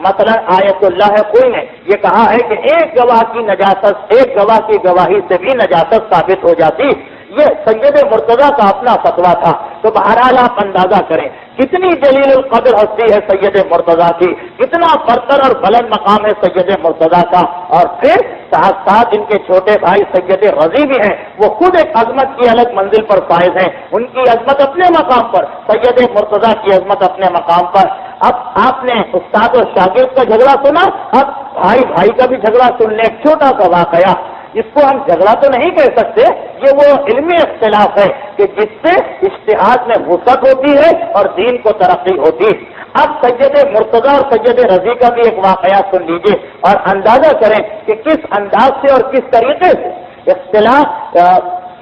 [SPEAKER 2] مثلا آیت اللہ کوئی نے یہ کہا ہے کہ ایک گواہ کی نجاست، ایک گواہ کی گواہی سے بھی نجاست ثابت ہو جاتی، یہ سید مرتضیٰ کا اپنا فتویٰ تھا۔ تو بہرحال آپ اندازہ کریں کتنی جلیل القدر ہستی ہے سید مرتضیٰ کی، کتنا برتر اور بلند مقام ہے سید مرتضیٰ کا۔ اور پھر ساتھ ساتھ ان کے چھوٹے بھائی سید رضی بھی ہیں، وہ خود ایک عظمت کی الگ منزل پر فائز ہیں، ان کی عظمت اپنے مقام پر، سید مرتضیٰ کی عظمت اپنے مقام پر۔ اب آپ نے استاد اور شاگرد کا جھگڑا سنا، اب بھائی بھائی کا بھی جھگڑا سن لیں۔ ایک چھوٹا سا واقعہ، اس کو ہم جھگڑا تو نہیں کہہ سکتے، یہ وہ علمی اختلاف ہے کہ جس سے اجتہاد میں وسعت ہوتی ہے اور دین کو ترقی ہوتی ہے۔ اب سید مرتضیٰ اور سید رضی کا بھی ایک واقعہ سن لیجیے اور اندازہ کریں کہ کس انداز سے اور کس طریقے سے اختلاف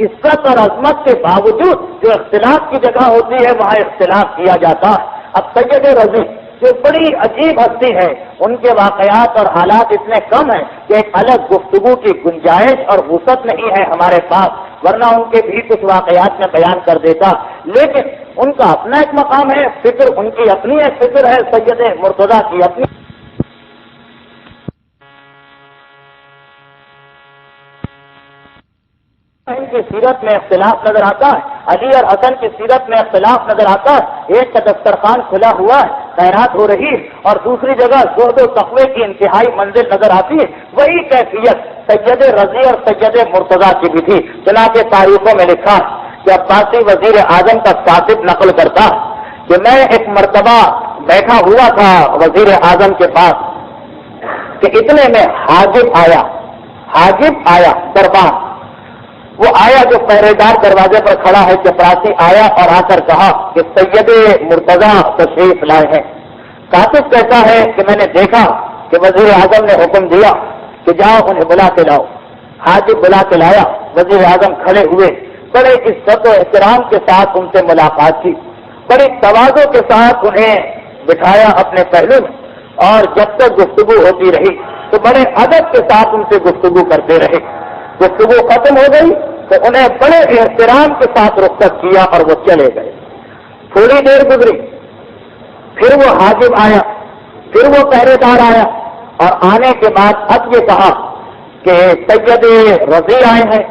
[SPEAKER 2] عزت اور عظمت کے باوجود جو اختلاف کی جگہ ہوتی ہے وہاں اختلاف کیا جاتا ہے۔ اب سید رضی جو بڑی عجیب ہستی ہے، ان کے واقعات اور حالات اتنے کم ہیں کہ ایک الگ گفتگو کی گنجائش اور وسعت نہیں ہے ہمارے پاس، ورنہ ان کے بھی کچھ واقعات میں بیان کر دیتا، لیکن ان کا اپنا ایک مقام ہے، فکر ان کی اپنی ایک فکر ہے، سید مرتضیٰ کی اپنی۔ ان کی سیرت میں اختلاف نظر آتا ہے، علی اور حسن کی سیرت میں اختلاف نظر آتا ہے، ایک کا دسترخوان کھلا ہوا ہے، خیرات ہو رہی ہے، اور دوسری جگہ زہد و تقوی کی انتہائی منزل نظر آتی ہے۔ وہی کیفیت سید رضی اور سید مرتضیٰ کی بھی تھی۔ چنانچہ تاریخوں میں لکھا کہ عباسی وزیر اعظم کا کاتب نقل کرتا کہ میں ایک مرتبہ بیٹھا ہوا تھا وزیر اعظم کے پاس کہ اتنے میں حاجب آیا دربار، وہ آیا جو پہرے دار دروازے پر کھڑا ہے، چپراسی آیا اور آ کر کہا کہ سید مرتضیٰ تشریف لائے ہیں۔ کاتب کہتا ہے کہ میں نے دیکھا کہ وزیر اعظم نے حکم دیا کہ جاؤ انہیں بلا کے لاؤ۔ حاجب بلا کے لایا، وزیر اعظم کھڑے ہوئے، بڑے عزت و احترام کے ساتھ ان سے ملاقات کی، بڑی تواضع کے ساتھ انہیں بٹھایا اپنے پہلو میں، اور جب تک گفتگو ہوتی رہی تو بڑے ادب کے ساتھ ان سے گفتگو کرتے رہے۔ گفتگو ختم ہو گئی تو انہیں بڑے احترام کے ساتھ رخصت کیا اور وہ چلے گئے۔ تھوڑی دیر گزری، پھر وہ حاجب آیا، پھر وہ پہرے دار آیا، اور آنے کے بعد اب یہ کہا کہ سید رضی آئے ہیں۔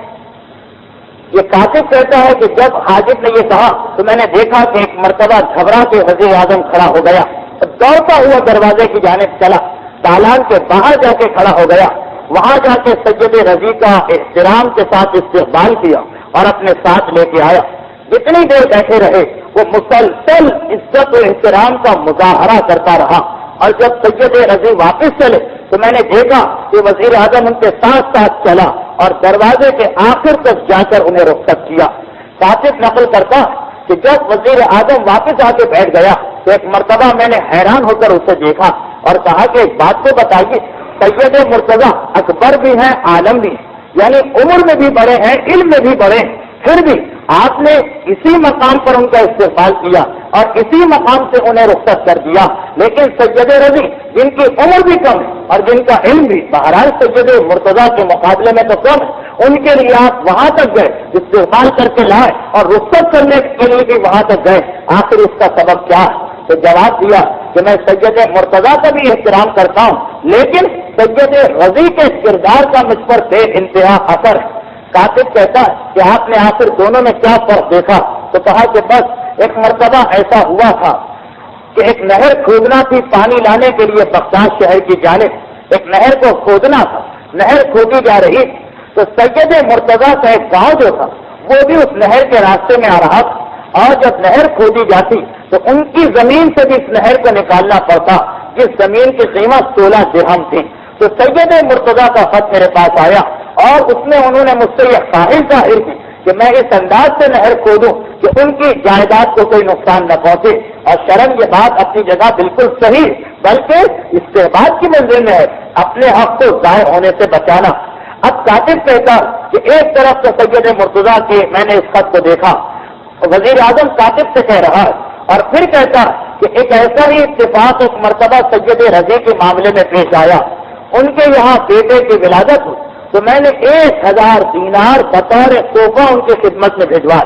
[SPEAKER 2] یہ کاتب کہتا ہے کہ جب حاجب نے یہ کہا تو میں نے دیکھا کہ ایک مرتبہ گھبرا کے وزیر اعظم کھڑا ہو گیا، دوڑتا ہوا دروازے کی جانب چلا، دالان کے باہر جا کے کھڑا ہو گیا، وہاں جا کے سید رضی کا احترام کے ساتھ استقبال کیا اور اپنے ساتھ لے کے آیا۔ جتنی دیر بیٹھے رہے وہ مسلسل عزت و احترام کا مظاہرہ کرتا رہا، اور جب سید رضی واپس چلے تو میں نے دیکھا کہ وزیر اعظم ان کے ساتھ ساتھ چلا اور دروازے کے آخر تک جا کر انہیں رخصت کیا۔ کاتب نقل کرتا کہ جب وزیر اعظم واپس آ کے بیٹھ گیا تو ایک مرتبہ میں نے حیران ہو کر اسے دیکھا اور کہا کہ ایک بات کو بتائیے، سید مرتضیٰ اکبر بھی ہیں، عالم بھی ہیں، یعنی عمر میں بھی بڑے ہیں، علم میں بھی بڑے ہیں، پھر بھی آپ نے اسی مقام پر ان کا استقبال کیا اور اسی مقام سے انہیں رخصت کر دیا، لیکن سید رضی جن کی عمر بھی کم ہے اور جن کا علم بھی بہرحال سید مرتضیٰ کے مقابلے میں تو کم ہے، ان کے لیے آپ وہاں تک گئے، استقبال کر کے لائے اور رخصت کرنے کے لیے بھی وہاں تک گئے، آخر اس کا سبب کیا ہے؟ تو جواب دیا کہ میں سید مرتضیٰ کا بھی احترام کرتا ہوں، لیکن سید رضی کے کردار کا مجھ پر بے انتہا اثر ہے۔ کاتب کہتا ہے کہ آپ نے آخر دونوں میں کیا فرق دیکھا؟ تو کہا کہ بس ایک مرتبہ ایسا ہوا تھا کہ ایک نہر کھودنا تھی پانی لانے کے لیے بغداد شہر کی جانب، ایک نہر کو کھودنا تھا، نہر کھودی جا رہی تو سید مرتضیٰ کا ایک گاؤں جو تھا وہ بھی اس نہر کے راستے میں آ رہا تھا، اور جب نہر کھودی جاتی تو ان کی زمین سے بھی اس نہر کو نکالنا پڑتا، جس زمین کی قیمت 16 درہم تھی۔ تو سید مرتضیٰ کا خط میرے پاس آیا اور اس میں انہوں نے مجھ سے یہ خواہش ظاہر کی کہ میں اس انداز سے نہر کھودوں کہ ان کی جائیداد کو کوئی نقصان نہ پہنچے، اور شرم یہ بات اپنی جگہ بالکل صحیح، بلکہ استحباب کی منزل میں ہے اپنے حق کو ضائع ہونے سے بچانا۔ اب کاتب کہتا کہ ایک طرف تو سید مرتضیٰ کے میں نے اس خط کو دیکھا، وزیر اعظم کاتب سے کہہ رہا ہے، اور پھر کہتا کہ ایک ایسا ہی اتفاق ایک مرتبہ سید رضی کے معاملے میں پیش آیا، ان کے یہاں بیٹے کی ولادت ہوئی تو میں نے 1000 دینار بطور تحفہ ان کی خدمت میں بھجوا۔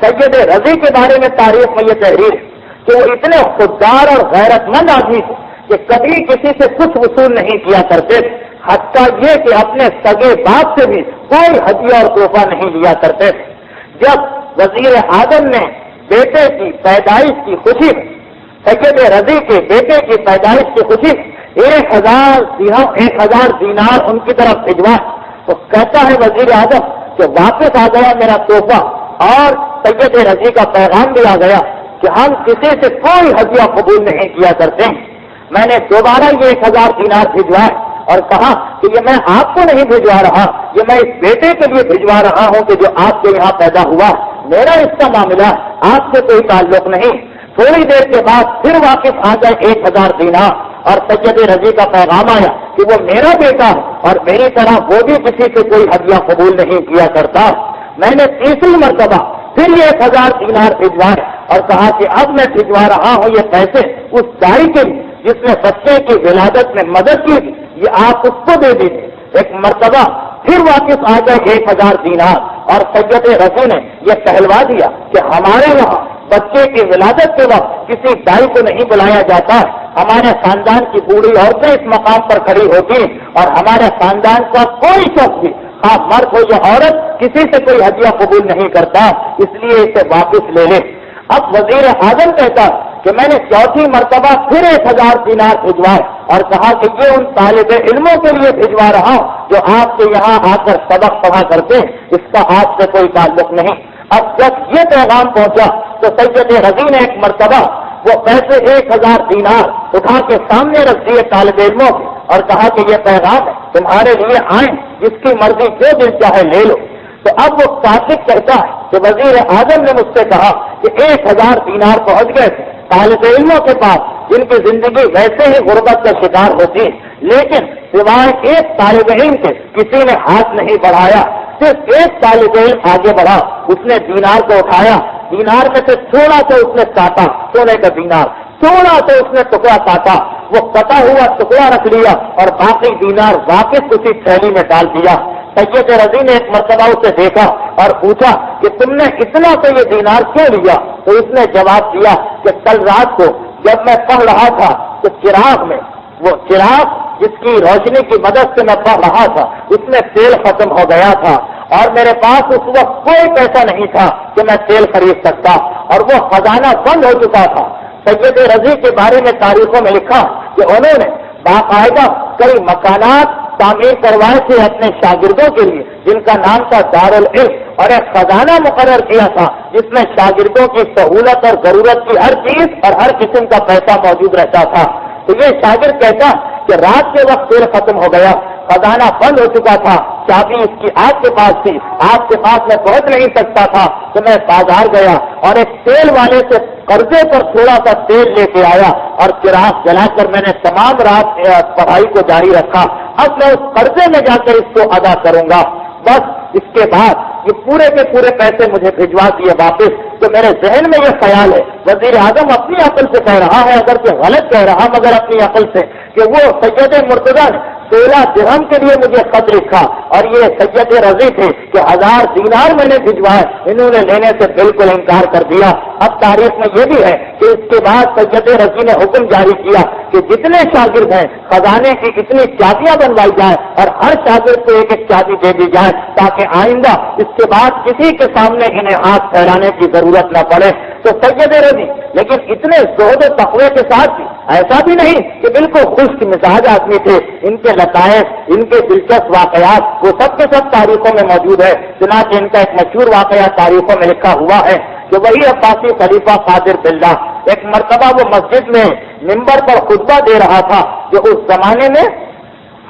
[SPEAKER 2] سید رضی کے بارے میں تاریخ میں یہ تحریر کہ وہ اتنے خوددار اور غیرت مند آدمی تھے کہ کبھی کسی سے کچھ وصول نہیں کیا کرتے، حتیٰ یہ کہ اپنے سگے باپ سے بھی کوئی ہدیہ اور تحفہ نہیں لیا کرتے۔ جب وزیر اعظم نے بیٹے کی پیدائش کی خوشی میں، سید رضی کے بیٹے کی پیدائش کی خوشی میں 1000 دینار ان کی طرف بھجوا، تو کہتا ہے وزیر اعظم کہ واپس آ گیا میرا تحفہ، اور سید رضی کا پیغام بھی آ گیا کہ ہم کسی سے کوئی ہدیہ قبول نہیں کیا کرتے۔ میں نے دوبارہ یہ 1000 دینار بھجوائے اور کہا کہ یہ میں آپ کو نہیں بھجوا رہا، یہ میں اس بیٹے کے لیے بھجوا رہا ہوں کہ جو آپ کے یہاں پیدا ہوا، میرا اس کا معاملہ آپ سے کوئی تعلق نہیں۔ تھوڑی دیر کے بعد پھر واپس آ گئے 1000 دینار، اور سید رضی کا پیغام آیا کہ وہ میرا بیٹا ہے اور میری طرح وہ بھی کسی سے کوئی ہدیہ قبول نہیں کیا کرتا۔ میں نے تیسری مرتبہ پھر یہ 1000 دینار بھجوائے اور کہا کہ اب میں بھجوا رہا ہوں یہ پیسے اس دائی کے لیے جس نے بچے کی ولادت میں مدد کی، یہ آپ اس کو دے دیجیے۔ ایک مرتبہ پھر واپس آ گئے 1000 دینار، اور سید رضی نے یہ کہلوا دیا کہ ہمارے یہاں بچے کی ولادت کے وقت کسی دائی کو نہیں بلایا جاتا، ہمارے خاندان کی بوڑھی عورتیں اس مقام پر کھڑی ہوتی ہیں، اور ہمارے خاندان کا کوئی شخص بھی، ہاں مرد ہو یا عورت، کسی سے کوئی ہدیہ قبول نہیں کرتا، اس لیے اسے واپس لے لے۔ اب وزیر اعظم کہتا کہ میں نے چوتھی مرتبہ پھر 1000 دینار بھجوائے اور کہا کہ یہ ان طالب علموں کے لیے بھجوا رہا ہوں جو آپ کے یہاں آ کر سبق پڑھا کرتے ہیں، اس کا آپ سے کوئی تعلق نہیں۔ اب جب یہ پیغام پہنچا تو سید رضی نے ایک مرتبہ وہ پیسے 1000 دینار اٹھا کے سامنے رکھ دیے طالب علموں کے اور کہا کہ یہ پیغام ہے، تمہارے لیے آئیں، جس کی مرضی جو دل چاہے لے لو۔ تو اب وہ کاتب کہتا ہے کہ وزیر اعظم نے مجھ سے کہا کہ 1000 دینار پہنچ گئے تھے طالب علموں کے پاس جن کی زندگی ویسے ہی غربت کا شکار ہوتی، لیکن سوائے ایک طالب علم کے کسی نے ہاتھ نہیں بڑھایا۔ صرف ایک طالب علم آگے بڑھا، اس نے دینار کو اٹھایا، دینار میں سے تھوڑا سا اس نے کاٹا، سونے کا دینار، تھوڑا سا اس نے ٹکڑا کاٹا، وہ کٹا ہوا ٹکڑا رکھ لیا اور باقی دینار واپس اسی تھیلی میں ڈال دیا۔ سید رضی نے ایک مرتبہ اسے دیکھا اور پوچھا کہ تم نے اتنا تو یہ دینار کیوں لیا؟ تو اس نے جواب دیا کہ کل رات کو جب میں پڑھ رہا تھا تو چراغ میں، وہ چراغ جس کی روشنی کی مدد سے میں پڑھ رہا تھا، اس میں تیل ختم ہو گیا تھا اور میرے پاس اس وقت کوئی پیسہ نہیں تھا کہ میں تیل خرید سکتا، اور وہ خزانہ بند ہو چکا تھا۔ سید رضی کے بارے میں تاریخوں میں لکھا کہ انہوں نے باقاعدہ کئی مکانات تعمیر کروائے تھے اپنے شاگردوں کے لیے، جن کا نام تھا دارالعلم، اور ایک خزانہ مقرر کیا تھا جس میں شاگردوں کی سہولت اور ضرورت کی ہر چیز اور ہر قسم کا پیسہ موجود رہتا تھا۔ تو یہ شاگرد کہتا کہ رات کے وقت تیل ختم ہو گیا، خزانہ بند ہو چکا تھا، چابی اس کی آپ کے پاس تھی، آپ کے پاس میں پہنچ نہیں سکتا تھا، تو میں بازار گیا اور ایک تیل والے سے قرضے پر تھوڑا سا تیل لے کے آیا اور چراغ جلا کر میں نے تمام رات پڑھائی کو جاری رکھا۔ اب میں اس قرضے میں جا کر اس کو ادا کروں گا۔ بس اس کے بعد یہ پورے کے پورے پیسے مجھے بھجوا دیے واپس۔ تو میرے ذہن میں یہ خیال ہے، وزیر اعظم اپنی عقل سے کہہ رہا ہے، اگر کہ غلط کہہ رہا مگر اپنی عقل سے، کہ وہ سید مرتضیٰ نے 16 درہم کے لیے مجھے خط لکھا اور یہ سید رضی تھے کہ 1000 دینار میں نے بھجوائے، انہوں نے لینے سے بالکل انکار کر دیا۔ اب تاریخ میں یہ بھی ہے کہ اس کے بعد سید رضی نے حکم جاری کیا کہ جتنے شاگرد ہیں خزانے کی اتنی چابیاں بنوائی جائیں اور ہر شاگرد کو ایک ایک چابی دے دی جائے تاکہ آئندہ اس کے بعد کسی کے سامنے انہیں ہاتھ پھیلانے کی ضرورت نہ پڑے۔ تو سید رضی لیکن اتنے زہد و تقوی کے ساتھ بھی ایسا بھی نہیں کہ بالکل خشک مزاج آدمی تھے، ان کے لطائف، ان کے دلچسپ واقعات وہ سب کے سب تاریخوں میں موجود ہے۔ چنانچہ ان کا ایک مشہور واقعہ تاریخوں میں لکھا ہوا ہے کہ وہی عباسی خلیفہ قادر باللہ ایک مرتبہ وہ مسجد میں منبر پر خطبہ دے رہا تھا جو اس زمانے میں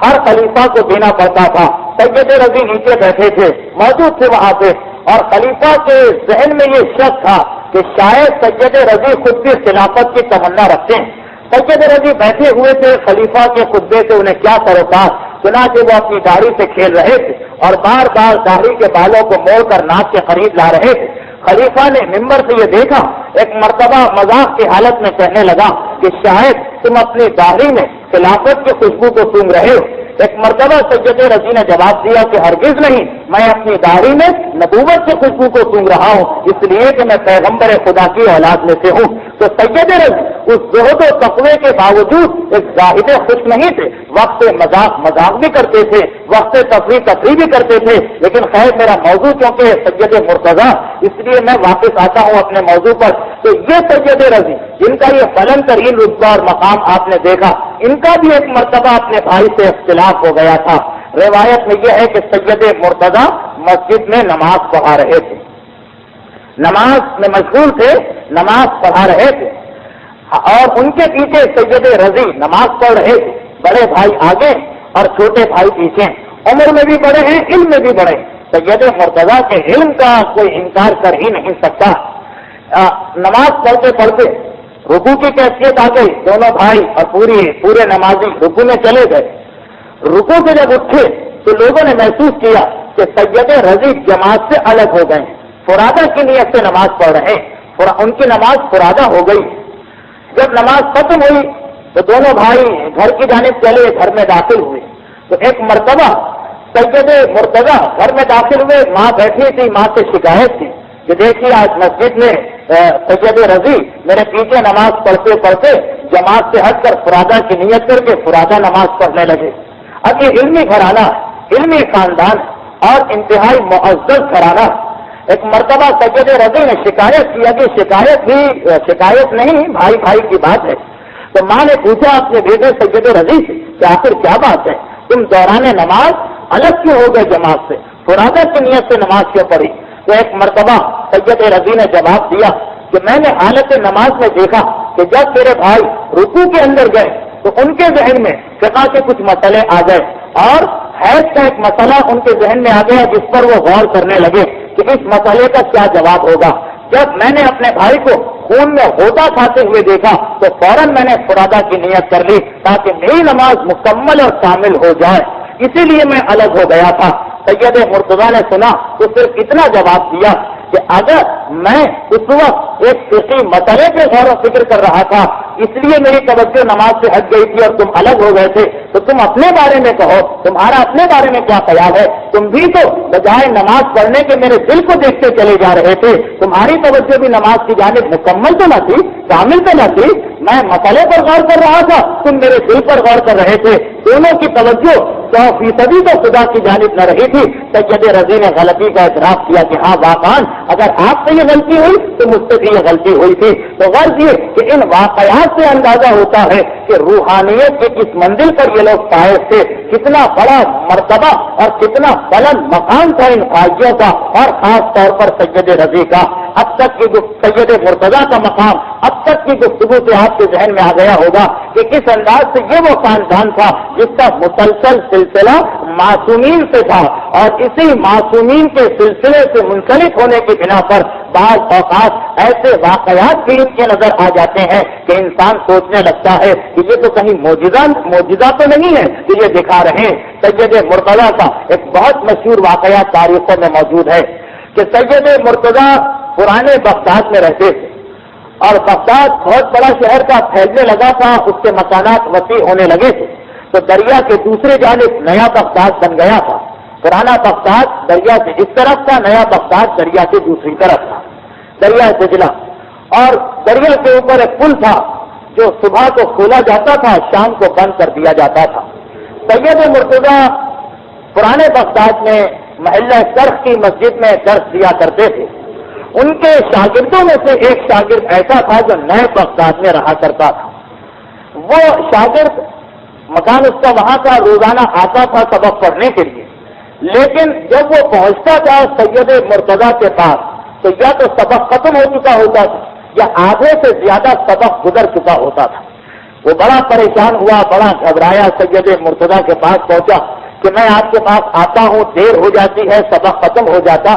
[SPEAKER 2] ہر خلیفہ کو دینا پڑتا تھا۔ سید رضی نیچے بیٹھے تھے، موجود تھے وہاں پہ، اور خلیفہ کے ذہن میں یہ شک تھا کہ شاید سید رضی خود بھی خلافت کی تمنا رکھتے ہیں۔ سید رضی بیٹھے ہوئے تھے، خلیفہ کے خطبے سے انہیں کیا سروکار، چنانچہ وہ اپنی داڑھی سے کھیل رہے تھے اور بار بار داڑھی کے بالوں کو موڑ کر ناک کے قریب لا رہے تھے۔ خلیفہ نے منبر سے یہ دیکھا، ایک مرتبہ مذاق کی حالت میں کہنے لگا کہ شاید تم اپنی داڑھی میں خلافت کی خوشبو کو سونگ رہے ہو۔ ایک مرتبہ سید رضی نے جواب دیا کہ ہرگز نہیں، میں اپنی داڑھی میں نبوت کی خوشبو کو سونگ رہا ہوں، اس لیے کہ میں پیغمبر خدا کی اولاد میں سے ہوں۔ تو سید رضی اس زہد و تقوی کے باوجود ایک زاہد خوش نہیں تھے، وقت مذاق بھی کرتے تھے، وقت تفریح بھی کرتے تھے، لیکن خیر میرا موضوع کیونکہ سید مرتضیٰ، اس لیے میں واپس آتا ہوں اپنے موضوع پر۔ تو یہ سید رضی جن کا یہ بلند ترین رتبہ اور مقام آپ نے دیکھا، ان کا بھی ایک مرتبہ اپنے بھائی سے اختلاف ہو گیا تھا۔ روایت میں یہ ہے کہ سید مرتضیٰ مسجد میں نماز پڑھا رہے تھے، نماز میں مشغول تھے، نماز پڑھا رہے تھے، اور ان کے پیچھے سید رضی نماز پڑھ رہے تھے، بڑے بھائی آگے اور چھوٹے بھائی پیچھے، عمر میں بھی بڑے ہیں، علم میں بھی بڑے۔ سید مرتضیٰ کے علم کا کوئی انکار کر ہی نہیں سکتا۔ نماز پڑھتے پڑھتے رکوع کی کیفیت آ گئی، دونوں بھائی اور پورے نمازی رکوع میں چلے گئے۔ رکوع سے جب اٹھے تو لوگوں نے محسوس کیا کہ سید رضی جماعت سے الگ ہو گئے، فرادہ کی نیت سے نماز پڑھ رہے ہیں، ان کی نماز فرادہ ہو گئی۔ جب نماز ختم ہوئی تو دونوں بھائی گھر کی جانب چلے، گھر میں داخل ہوئے تو ایک مرتبہ سید مرتضیٰ گھر میں داخل ہوئے، ماں بیٹھی تھی، ماں سے شکایت تھی کہ دیکھیے آج مسجد میں سید رضی میرے پیچھے نماز پڑھتے پڑھتے جماعت سے ہٹ کر فرادہ کی نیت کر کے فرادہ نماز پڑھنے لگے۔ اب یہ علمی گھرانہ، علمی خاندان اور انتہائی معزز گھرانہ، ایک مرتبہ سید رضی نے شکایت کیا کہ شکایت نہیں، بھائی بھائی کی بات ہے۔ تو ماں نے پوچھا اپنے بیٹے سید رضی سے کہ آخر کیا بات ہے، تم دوران نماز الگ کیوں ہو گئے جماعت سے، فرادہ کی نیت سے نماز کیوں پڑھی؟ تو ایک مرتبہ سید رضی نے جواب دیا کہ میں نے حالت نماز میں دیکھا کہ جب میرے بھائی رکوع کے اندر گئے تو ان کے ذہن میں فقہ کے کچھ مسئلے آ گئے اور حیض کا ایک مسئلہ ان کے ذہن میں آ گیا، جس پر وہ غور کرنے لگے کہ اس مسئلے کا کیا جواب ہوگا۔ جب میں نے اپنے بھائی کو خون میں ہوتا کھاتے ہوئے دیکھا تو فوراً میں نے فرادہ کی نیت کر لی تاکہ میری نماز مکمل اور کامل ہو جائے، اسی لیے میں الگ ہو گیا تھا۔ سید مرتضیٰ نے سنا تو صرف اتنا جواب دیا کہ اگر میں اس وقت ایک فقہی مسئلے پہ غور و فکر کر رہا تھا، اس لیے میری توجہ نماز سے ہٹ گئی تھی اور تم الگ ہو گئے تھے، تو تم اپنے بارے میں کہو، تمہارا اپنے بارے میں کیا خیال ہے؟ تم بھی تو بجائے نماز پڑھنے کے میرے دل کو دیکھتے چلے جا رہے تھے، تمہاری توجہ بھی نماز کی جانب مکمل تو نہ تھی، کامل تو نہ تھی، میں مسئلے پر غور کر رہا تھا، تم میرے دل پر غور کر رہے تھے، دونوں کی توجہ 100% تو خدا کی جانب نہ رہی تھی۔ سید رضی نے غلطی کا اعتراف کیا کہ ہاں واقعاً اگر آپ سے یہ غلطی ہوئی تو مجھ سے بھی یہ غلطی ہوئی تھی۔ تو غرض یہ کہ ان واقعات سے اندازہ ہوتا ہے کہ روحانیت کی کس منزل پر یہ لوگ فائز تھے، کتنا بڑا مرتبہ اور کتنا بلند مقام تھا ان فائزوں کا، اور خاص طور پر سید رضی کا۔ اب تک کی سید مرتضیٰ کا مقام اب تک کی گفتگو سے آپ کے ذہن میں آ گیا ہوگا کہ کس انداز سے یہ وہ خاندان تھا جس کا مسلسل سلسلہ معصومین سے تھا، اور اسی معصومین کے سلسلے سے منسلک ہونے کی بنا پر بعض اوقات ایسے واقعات بھی ان کے نظر آ جاتے ہیں کہ انسان سوچنے لگتا ہے کہ یہ تو کہیں معجزہ تو نہیں ہے کہ یہ دکھا رہے ہیں۔ سید مرتضیٰ کا ایک بہت مشہور واقعہ تاریخوں میں موجود ہے کہ سید مرتضیٰ پرانے بغداد میں رہتے تھے، اور بغداد بہت بڑا شہر کا پھیلنے لگا تھا، اس کے مکانات وسیع ہونے لگے تھے، تو دریا کے دوسری جانب نیا بغداد بن گیا تھا۔ پرانا بغداد دریا سے اس طرف تھا، نیا بغداد دریا کے دوسری طرف تھا، دریا دجلہ، اور دریا کے اوپر ایک پل تھا جو صبح کو کھولا جاتا تھا، شام کو بند کر دیا جاتا تھا۔ سید مرتضیٰ پرانے بغداد میں محلہ کرخ کی مسجد میں درس دیا کرتے تھے۔ ان کے شاگردوں میں سے ایک شاگرد ایسا تھا جو نئے بغداد میں رہا کرتا تھا۔ وہ شاگرد مکان اس کا وہاں کا روزانہ آتا تھا سبق پڑھنے کے لیے، لیکن جب وہ پہنچتا تھا سید مرتضیٰ کے پاس تو یا تو سبق ختم ہو چکا ہوتا تھا یا آدھے سے زیادہ سبق گزر چکا ہوتا تھا۔ وہ بڑا پریشان ہوا، بڑا گھبرایا، سید مرتضیٰ کے پاس پہنچا کہ میں آپ کے پاس آتا ہوں، دیر ہو جاتی ہے، سبق ختم ہو جاتا۔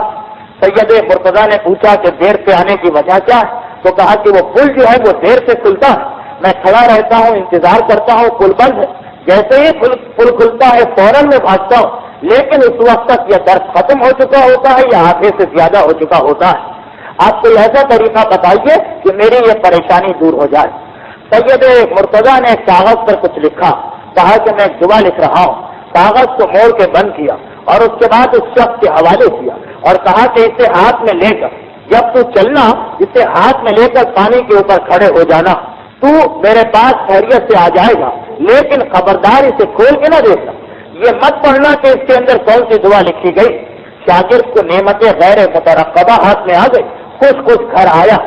[SPEAKER 2] سید مرتضیٰ نے پوچھا کہ دیر سے آنے کی وجہ کیا ہے؟ تو کہا کہ وہ پل جو ہے وہ دیر سے کھلتا ہے، میں کھڑا رہتا ہوں، انتظار کرتا ہوں، پل بند ہے، جیسے ہی پل کھلتا ہے فوراً میں بھاگتا ہوں، لیکن اس وقت تک یہ درس ختم ہو چکا ہوتا ہے یا آدھے سے زیادہ ہو چکا ہوتا ہے۔ آپ کوئی ایسا طریقہ بتائیے کہ میری یہ پریشانی دور ہو جائے۔ سید مرتضیٰ نے کاغذ پر کچھ لکھا، کہا کہ میں ایک دعا لکھ رہا ہوں، کاغذ کو موڑ کے بند کیا اور اس کے بعد اس شخص کے حوالے کیا اور کہا کہ اسے ہاتھ میں لے کر جب تو چلنا اسے ہاتھ میں لے کر پانی کے اوپر کھڑے ہو جانا، تو میرے پاس خیریت سے آ جائے گا، لیکن خبردار اسے کھول کے نہ دیکھنا، یہ مت پڑھنا کہ اس کے اندر کون سی دعا لکھی گئی۔ شاگرد کو نعمتیں غیر مترقبہ ہاتھ میں آ گئی، خوش گھر آیا۔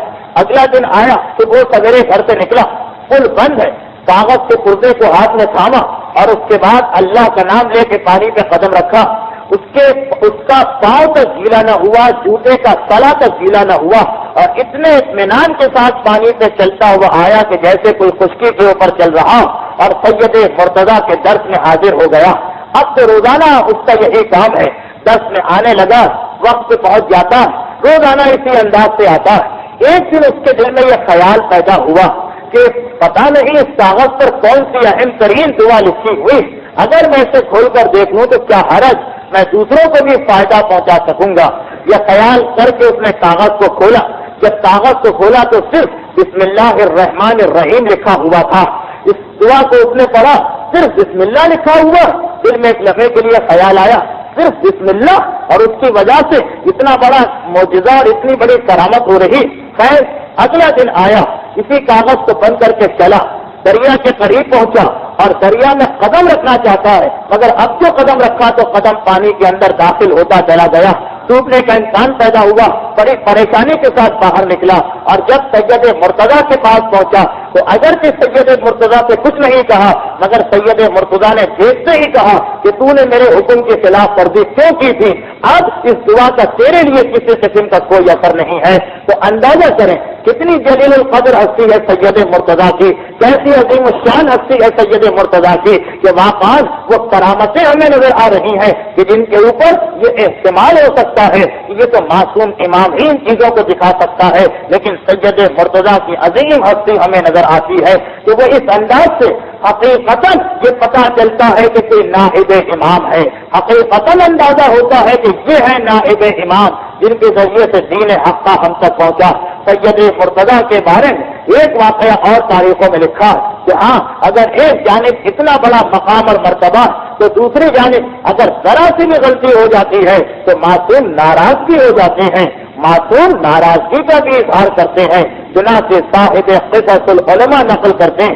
[SPEAKER 2] اگلا دن آیا تو وہ سویرے گھر سے نکلا، پل بند ہے، کاغذ کے پردے کو ہاتھ میں تھاما اور اس کے بعد اللہ کا نام لے کے پانی پہ قدم رکھا۔ اس کا پاؤں تک گیلا نہ ہوا، جوتے کا تلا تک گیلا نہ ہوا، اور اتنے اطمینان کے ساتھ پانی پہ چلتا ہوا آیا کہ جیسے کوئی خشکی کے اوپر چل رہا، اور سید مرتضیٰ کے درس میں حاضر ہو گیا۔ اب تو روزانہ اس کا یہی کام ہے، درس میں آنے لگا، وقت پہ پہنچ جاتا، روزانہ اسی انداز سے آتا ہے۔ ایک دن اس کے دل میں یہ خیال پیدا ہوا کہ پتہ نہیں اس کاغذ پر کون سی اہم ترین دعا لکھی ہوئی، اگر میں اسے کھول کر دیکھ لوں تو کیا حرج، میں دوسروں کو بھی فائدہ پہنچا سکوں گا۔ یہ خیال کر کے اس نے کاغذ کو کھولا، جب کاغذ کو کھولا تو صرف بسم اللہ الرحمن الرحیم لکھا ہوا تھا۔ اس دعا کو اس نے پڑھا، صرف بسم اللہ لکھا ہوا، دل میں ایک لمحے کے لیے خیال آیا صرف بسم اللہ، اور اس کی وجہ سے اتنا بڑا معجزہ اور اتنی بڑی کرامت ہو رہی۔ خیر اگلا دن آیا، اسی کاغذ کو بند کر کے چلا، دریا کے قریب پہنچا اور دریا میں قدم رکھنا چاہتا ہے، مگر اب جو قدم رکھا تو قدم پانی کے اندر داخل ہوتا چلا گیا، ڈوبنے کا امکان پیدا ہوا، بڑی پریشانی کے ساتھ باہر نکلا، اور جب سید مرتضیٰ کے پاس پہنچا تو اگرچہ سید مرتضیٰ سے کچھ نہیں کہا، مگر سید مرتضیٰ نے دیکھتے ہی کہا کہ تو نے میرے حکم کی خلاف ورزی کیوں کی تھی، اب اس دعا کا تیرے لیے کسی قسم کا کوئی اثر نہیں ہے۔ تو اندازہ کریں کتنی جلیل القدر ہستی ہے سید مرتضیٰ کی، کیسی عظیم الشان ہستی ہے سید مرتضیٰ کی، کہ واقعی وہ کرامتیں ہمیں نظر آ رہی ہیں کہ جن کے اوپر یہ احتمال ہو سکتا ہے کہ یہ تو معصوم امام ہی ان چیزوں کو دکھا سکتا ہے، لیکن سید مرتضیٰ کی عظیم ہستی ہمیں نظر آتی ہے کہ وہ اس انداز سے حقیقتاً یہ پتہ چلتا ہے کہ کوئی نائب امام ہے، حقیقتاً اندازہ ہوتا ہے کہ یہ ہے نائب امام جن کے ذریعے سے دین حق کا ہم تک پہنچا۔ سید مرتضیٰ کے بارے میں ایک واقعہ اور تاریخوں میں لکھا کہ ہاں اگر ایک جانب اتنا بڑا مقام اور مرتبہ تو دوسری جانب اگر ذرا سی بھی غلطی ہو جاتی ہے تو معصوم ناراض بھی ہو جاتے ہیں، معصوم ناراضگی کا بھی اظہار کرتے ہیں۔ چنانچہ صاحب قصص العلماء نقل کرتے ہیں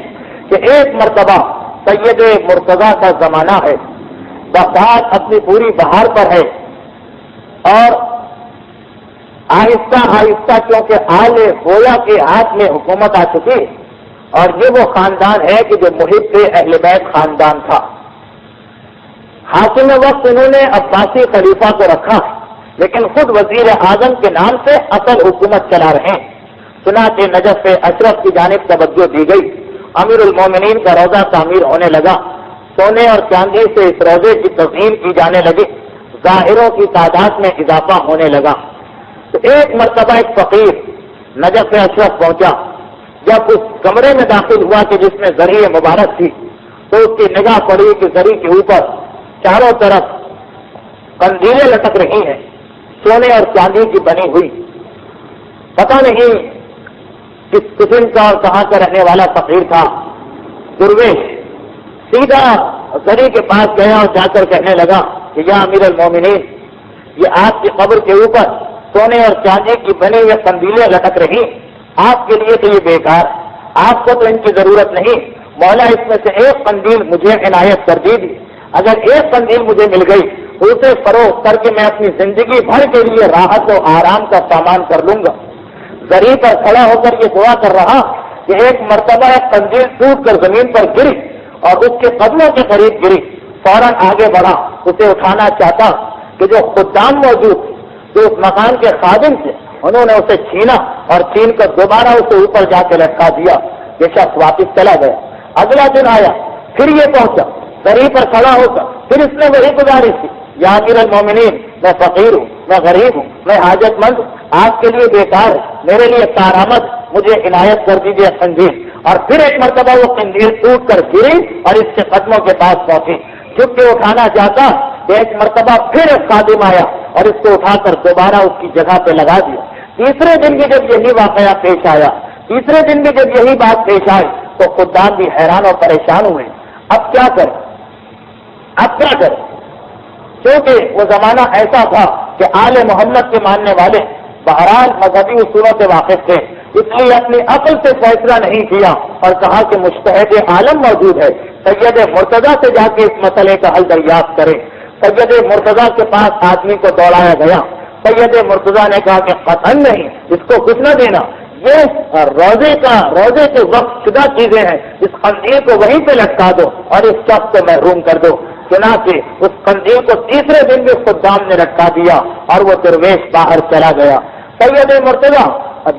[SPEAKER 2] کہ ایک مرتبہ سید مرتضیٰ کا زمانہ ہے، بغداد اپنی پوری بہار پر ہے، اور آہستہ آہستہ کیونکہ آل گویا کے ہاتھ میں حکومت آ چکی، اور یہ وہ خاندان ہے کہ جو محب اہل بیت خاندان تھا۔ حاکم وقت انہوں نے عباسی خلیفہ کو رکھا، لیکن خود وزیر اعظم کے نام سے اصل حکومت چلا رہے ہیں۔ چنانچہ نجف اشرف کی جانب توجہ دی گئی، امیر المومنین کا روضہ تعمیر ہونے لگا، سونے اور چاندی سے اس روضے کی تزئین کی جانے لگی، ظاہروں کی تعداد میں اضافہ ہونے لگا۔ تو ایک مرتبہ ایک فقیر نجف اشرف پہنچا، جب اس کمرے میں داخل ہوا کہ جس میں زری مبارک تھی تو اس کی نگاہ پڑی کہ زری کے اوپر چاروں طرف قندیلیں لٹک رہی ہیں، سونے اور چاندی کی بنی ہوئی۔ پتہ نہیں کس قسم کا اور کہاں کا رہنے والا فقیر تھا، درویش سیدھا زری کے پاس گیا اور جا کر کہنے لگا کہ یا امیر المومنین، یہ آپ کی قبر کے اوپر سونے اور چاندی کی بنی ہوئی قندیلیں لٹک رہی، آپ کے لیے تو یہ بیکار، آپ کو تو ان کی ضرورت نہیں، مولا اس میں سے ایک قندیل مجھے عنایت کر دیجیے، اگر ایک قندیل مجھے مل گئی اسے فروخت کر کے میں اپنی زندگی بھر کے لیے راحت و آرام کا سامان کر لوں گا۔ زری پر کھڑا ہو کر یہ دعا کر رہا کہ ایک مرتبہ ایک قندیل ٹوٹ کر زمین پر گری اور اس کے قدموں کے قریب گری، فوراً آگے بڑھا اسے اٹھانا چاہتا کہ جو خدام موجود جو اس مکان کے خادم تھے انہوں نے اسے چھینا اور چھین کر دوبارہ اسے اوپر جا کے لٹکا دیا۔ یہ شخص واپس چلا گیا۔ اگلا دن آیا، پھر یہ پہنچا، زری پر کھڑا ہو کر پھر اس نے وہی گزارش کی، یا امیر المومنین، میں فقیر ہوں، میں غریب ہوں، میں حاجت مند ہوں، آپ کے لیے بیکار ہے، میرے لیے کارآمد، مجھے عنایت کر دیجیے قندیل۔ اور پھر ایک مرتبہ وہ قندیل ٹوٹ کر گری اور اس کے قدموں کے پاس پہنچی، جھک کے اٹھانا چاہتا کہ ایک مرتبہ پھر ایک خادم آیا اور اس کو اٹھا کر دوبارہ اس کی جگہ پہ لگا دیا۔ تیسرے دن بھی جب یہی واقعہ پیش آیا، تیسرے دن بھی جب یہی بات پیش آئی تو خدام بھی حیران اور پریشان ہوئے، اب کیا کریں؟ اب کیا کریں؟ کیونکہ وہ زمانہ ایسا تھا کہ آل محمد کے ماننے والے بہرحال مذہبی اصولوں سے واقف تھے، اس لیے اپنی عقل سے فیصلہ نہیں کیا اور کہا کہ مجتہد عالم موجود ہے، سید مرتضیٰ سے جا کے اس مسئلے کا حل دریافت کرے۔ سید مرتضیٰ کے پاس آدمی کو دوڑایا گیا، سید مرتضیٰ نے کہا کہ قطعاً نہیں، اس کو کچھ نہ دینا، یہ روزے کے وقت شدہ چیزیں ہیں، اس خنزیر کو وہیں پہ لٹکا دو اور اس شخص کو محروم کر دو۔ چنانچہ اس خنزیر کو تیسرے دن بھی خدام نے لٹکا دیا اور وہ درویش باہر چلا گیا۔ سید مرتضیٰ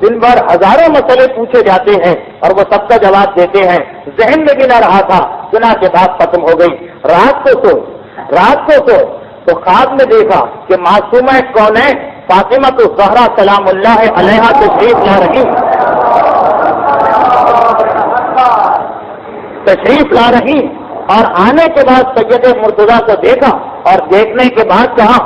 [SPEAKER 2] دن بھر ہزاروں مسئلے پوچھے جاتے ہیں اور وہ سب کا جواب دیتے ہیں، ذہن میں بھی نہ رہا تھا، چنانچہ بات ختم ہو گئی۔ رات کو سو تو خواب میں دیکھا کہ معصومہ کونین فاطمہ الزہرا سلام اللہ علیہا تشریف لا رہی اور آنے کے بعد سید مرتضیٰ کو دیکھا اور دیکھنے کے بعد کہا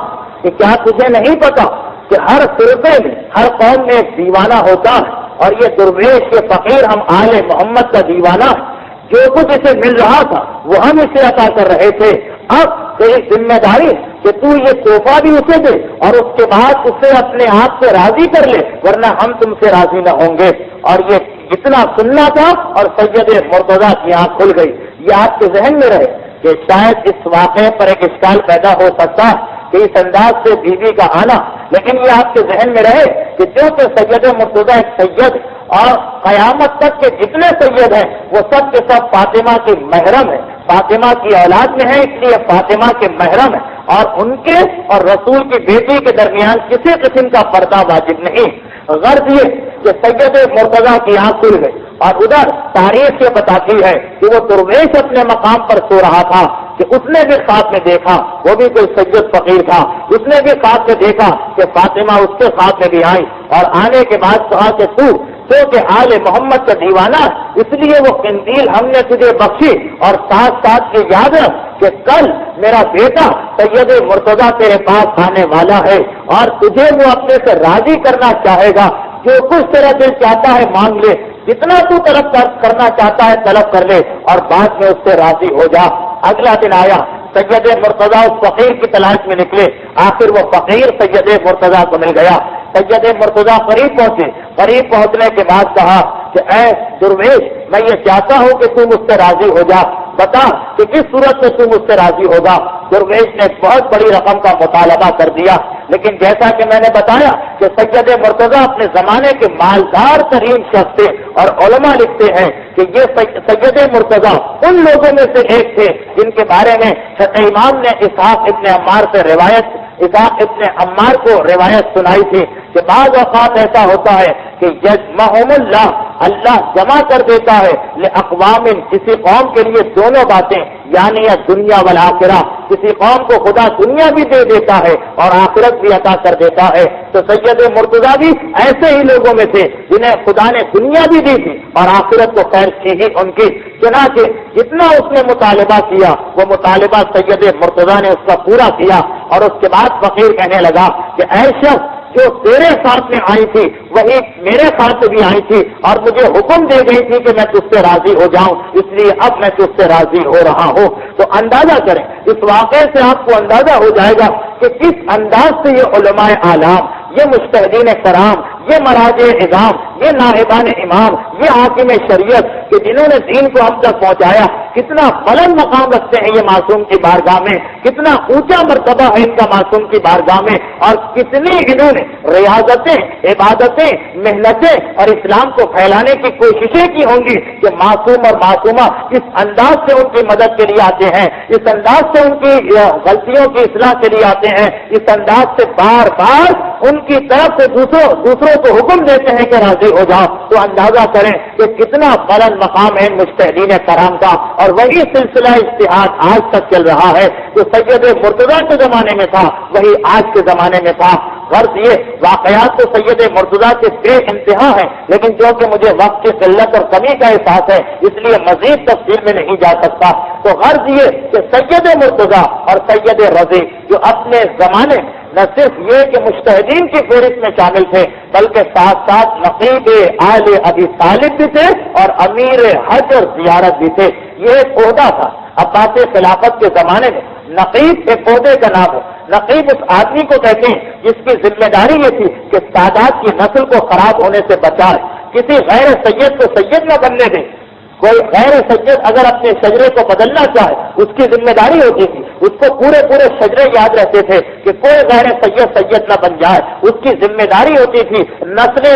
[SPEAKER 2] کہ کیا تجھے نہیں پتا کہ ہر فرقے میں ہر قوم میں ایک دیوانہ ہوتا ہے اور یہ درویش یہ فقیر ہم آل محمد کا دیوانہ ہے، جو کچھ اسے مل رہا تھا وہ ہم اسے عطا کر رہے تھے، اب تیری ذمہ داری کہ تو یہ تحفہ بھی اسے دے اور اس کے بعد اسے اپنے آپ سے راضی کر لے، ورنہ ہم تم سے راضی نہ ہوں گے۔ اور یہ اتنا سننا تھا اور سید مرتضیٰ کی آنکھ کھل گئی۔ یہ آپ کے ذہن میں رہے کہ شاید اس واقعے پر ایک اشکال پیدا ہو سکتا ہے کہ اس انداز سے بیوی کا آنا، لیکن یہ آپ کے ذہن میں رہے کہ جو کہ سید مرتضیٰ ایک سید اور قیامت تک کے جتنے سید ہیں وہ سب کے سب فاطمہ کی محرم ہے، فاطمہ کی اولاد میں ہے، اس لیے فاطمہ کے محرم ہے اور ان کے اور رسول کی بیٹی کے درمیان کسی قسم کا پردہ واجب نہیں۔ غرض یہ کہ سید مرتضیٰ کی آنکھ کھل گئی اور ادھر تاریخ یہ بتاتی ہے کہ وہ درویش اپنے مقام پر سو رہا تھا کہ اس نے بھی خواب میں دیکھا، وہ بھی کوئی سید فقیر تھا، اس نے بھی خواب میں دیکھا کہ فاطمہ اس کے خواب میں بھی آئی اور آنے کے بعد کہا کہ تو کہ آل محمد کا دیوانہ، اس لیے وہ قندیل ہم نے تجھے بخشی اور ساتھ ساتھ یہ یاد رکھ کہ کل میرا بیٹا سید مرتضیٰ تیرے پاس آنے والا ہے اور تجھے وہ اپنے سے راضی کرنا چاہے گا، جو کچھ تیرا دل چاہتا ہے مانگ لے، جتنا تو طلب کرنا چاہتا ہے طلب کر لے اور بعد میں اس سے راضی ہو جا۔ اگلا دن آیا، سید مرتضیٰ اس فقیر کی تلاش میں نکلے، آخر وہ فقیر سید مرتضیٰ کو مل گیا۔ سید مرتضیٰ قریب پہنچے، قریب پہنچنے کے بعد کہا کہ اے درویش، میں یہ چاہتا ہوں کہ تم مجھ سے راضی ہو جا، بتا کہ کس صورت میں تم مجھ سے راضی ہوگا۔ درویش نے بہت بڑی رقم کا مطالبہ کر دیا، لیکن جیسا کہ میں نے بتایا کہ سید مرتضیٰ اپنے زمانے کے مالدار ترین شخص تھے اور علماء لکھتے ہیں کہ یہ سید مرتضیٰ ان لوگوں میں سے ایک تھے جن کے بارے میں امام نے اسحاق ابن عمار کو روایت سنائی تھی کہ بعض اوقات ایسا ہوتا ہے کہ یجمعہم اللہ جمع کر دیتا ہے لاقوام، کسی قوم کے لیے دونوں باتیں، یعنی دنیا والآخرہ، کسی قوم کو خدا دنیا بھی دے دیتا ہے اور آخرت بھی عطا کر دیتا ہے۔ تو سید مرتضیٰ بھی ایسے ہی لوگوں میں تھے جنہیں خدا نے دنیا بھی دی تھی اور آخرت کو خیر کی ہی ان کی۔ چنانچہ جتنا اس نے مطالبہ کیا وہ مطالبہ سید مرتضیٰ نے اس کا پورا کیا اور اس کے بعد فقیر کہنے لگا کہ اے شخص، جو تیرے ساتھ میں آئی تھی وہی میرے ساتھ بھی آئی تھی اور مجھے حکم دے گئی تھی کہ میں تجھ سے راضی ہو جاؤں، اس لیے اب میں تجھ سے راضی ہو رہا ہوں۔ تو اندازہ کریں، اس واقعے سے آپ کو اندازہ ہو جائے گا کہ کس انداز سے یہ علماء اعلام، یہ مجتہدین کرام، یہ مراجع اعظام، یہ نائبان امام، یہ حاکم شریعت کہ جنہوں نے دین کو ہم تک پہنچایا، کتنا بلند مقام رکھتے ہیں یہ معصوم کی بارگاہ میں، کتنا اونچا مرتبہ ہے ان کا معصوم کی بارگاہ میں، اور کتنی انہوں نے ریاضتیں، عبادتیں، محنتیں اور اسلام کو پھیلانے کی کوششیں کی ہوں گی کہ معصوم اور معصومہ اس انداز سے ان کی مدد کے لیے آتے ہیں، اس انداز سے ان کی غلطیوں کی اصلاح کے لیے آتے ہیں، اس انداز سے بار بار ان کی طرف سے دوسروں کو حکم دیتے ہیں کہ راضی ہو جاؤ۔ تو اندازہ کریں کہ کتنا بلند مقام ہے مجتہدین کرام کا، اور وہی سلسلہ اجتہاد آج تک چل رہا ہے جو سید مرتضیٰ کے زمانے میں تھا وہی آج کے زمانے میں تھا۔ غرض یہ واقعات تو سید مرتضیٰ کے بے انتہا ہیں، لیکن جو کہ مجھے وقت کی قلت اور کمی کا احساس ہے اس لیے مزید تفصیل میں نہیں جا سکتا۔ تو غرض یہ کہ سید مرتضیٰ اور سید رضی جو اپنے زمانے نہ صرف یہ کہ مجتہدین کی فہرست میں شامل تھے بلکہ ساتھ ساتھ نقیب آل ابی طالب بھی تھے اور امیر حج اور زیارت بھی تھے، یہ ایک عہدہ تھا۔ عباس خلافت کے زمانے میں نقیب ایک عہدے کا نام ہے. نقیب اس آدمی کو کہتے ہیں جس کی ذمہ داری یہ تھی کہ سادات کی نسل کو خراب ہونے سے بچائے, کسی غیر سید کو سید نہ بننے دے. کوئی غیر سید اگر اپنے شجرے کو بدلنا چاہے اس کی ذمہ داری ہوتی تھی, اس کو پورے شجرے یاد رہتے تھے کہ کوئی غیر سید نہ بن جائے. اس کی ذمہ داری ہوتی تھی نسل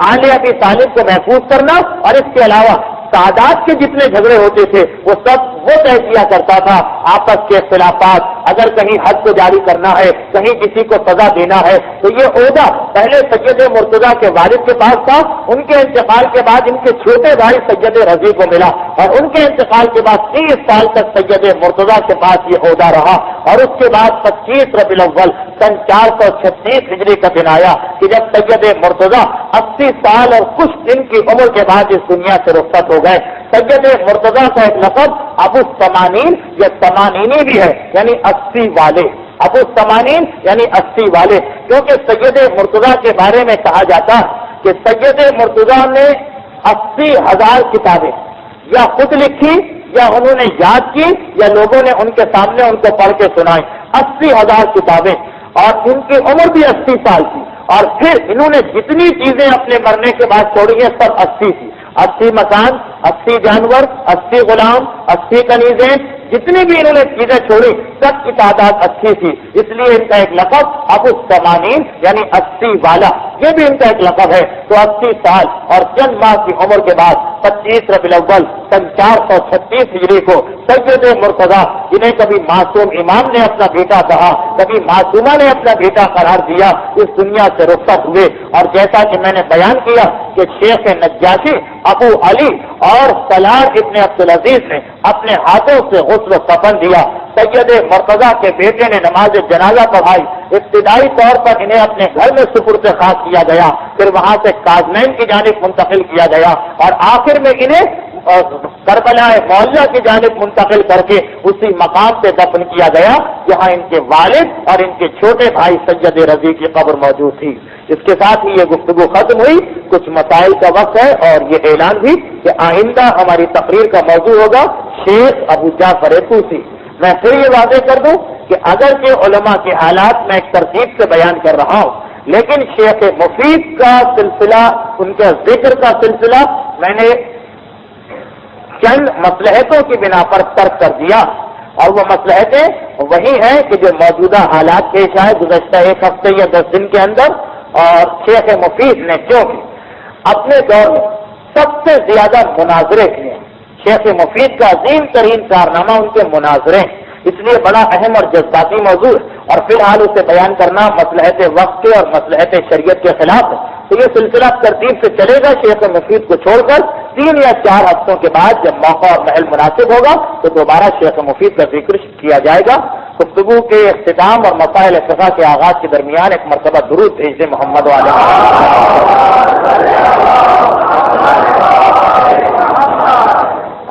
[SPEAKER 2] آل ابی طالب کو محفوظ کرنا, اور اس کے علاوہ سادات کے جتنے جھگڑے ہوتے تھے وہ سب وہ طے کیا کرتا تھا. آپس کے اختلافات, اگر کہیں حد کو جاری کرنا ہے, کہیں کسی کو سزا دینا ہے, تو یہ عہدہ پہلے سید مرتضیٰ کے والد کے پاس تھا. ان کے انتقال کے بعد ان کے چھوٹے بھائی سید رضی کو ملا, اور ان کے انتقال کے بعد 30 سال تک سید مرتضیٰ کے پاس یہ عہدہ رہا. اور اس کے بعد 25 ربیع الاول سن 436 ہجری کا دن آیا کہ جب سید مرتضیٰ 80 سال اور کچھ دن کی عمر کے بعد اس دنیا سے رخصت ہو گئے. سید مرتضیٰ کا ایک لقب ابو الثمانین یا ثمانینی بھی ہے, یعنی 80 والے. ابو الثمانین یعنی 80 والے, کیونکہ سید مرتضیٰ کے بارے میں کہا جاتا کہ سید مرتضیٰ نے 80,000 کتابیں یا خود لکھی یا انہوں نے یاد کی یا لوگوں نے ان کے سامنے ان کو پڑھ کے سنائی. 80,000 کتابیں, اور ان کی عمر بھی 80 سال تھی. اور پھر انہوں نے جتنی چیزیں اپنے مرنے کے بعد چھوڑی ہیں سب 80 تھی. 80 مکان, 80 جانور, 80 غلام, 80 کنیزیں, جتنی بھی انہوں نے چیزیں چھوڑی سب کی تعداد 80 تھی. اس لیے ان کا ایک لقب ابو الثمانین یعنی 80 والا, یہ بھی ان کا ایک لقب ہے. تو 80 سال اور چند ماہ کی عمر کے بعد 25 ربیع الاول سن 436 ہجری کو سید مرتضیٰ, جنہیں کبھی معصوم امام نے اپنا بیٹا کہا, کبھی معصومہ نے اپنا بیٹا قرار دیا, اس دنیا سے رخصت ہوئے. اور جیسا کہ میں نے بیان کیا کہ شیخ نجاشی, ابو علی اور سلار ابن عبدالعزیز نے اپنے ہاتھوں سے غسل و کفن دیا. سید مرتضیٰ کے بیٹے نے نماز جنازہ پڑھائی. ابتدائی طور پر انہیں اپنے گھر میں سپرد خاص کیا گیا, پھر وہاں سے کاظمین کی جانب منتقل کیا گیا, اور آخر میں انہیں کربلا معلیہ کی جانب منتقل کر کے اسی مقام پہ دفن کیا گیا جہاں ان کے والد اور ان کے چھوٹے بھائی سید رضی کی قبر موجود تھی. اس کے ساتھ ہی یہ گفتگو ختم ہوئی. کچھ مسائل کا وقت ہے, اور یہ اعلان بھی کہ آئندہ ہماری تقریر کا موضوع ہوگا شیخ ابو جعفر طوسی. میں پھر یہ واضح کر دوں کہ اگرچہ علماء کے حالات میں ایک ترتیب سے بیان کر رہا ہوں, لیکن شیخ مفید کا سلسلہ, ان کے ذکر کا سلسلہ میں نے چند مصلحتوں کی بنا پر ترک کر دیا. اور وہ مصلحتیں وہی ہیں کہ جو موجودہ حالات پیش آئے گزشتہ ایک ہفتے یا 10 دن کے اندر. اور شیخ مفید نے کیونکہ اپنے دور میں سب سے زیادہ مناظرے کیے, شیخ مفید کا عظیم ترین کارنامہ ان کے مناظرے, اس لیے بڑا اہم اور جذباتی موضوع ہے, اور فی الحال اسے بیان کرنا مصلحت وقت کے اور مصلحت شریعت کے خلاف ہے. تو یہ سلسلہ ترتیب سے چلے گا. شیخ مفید کو چھوڑ کر 3 یا 4 ہفتوں کے بعد جب موقع اور محل مناسب ہوگا تو دوبارہ شیخ مفید کا ذکر کیا جائے گا. گفتگو کے اختتام اور مسائل فقہ کے آغاز کے درمیان ایک مرتبہ درود بھیج محمد والے.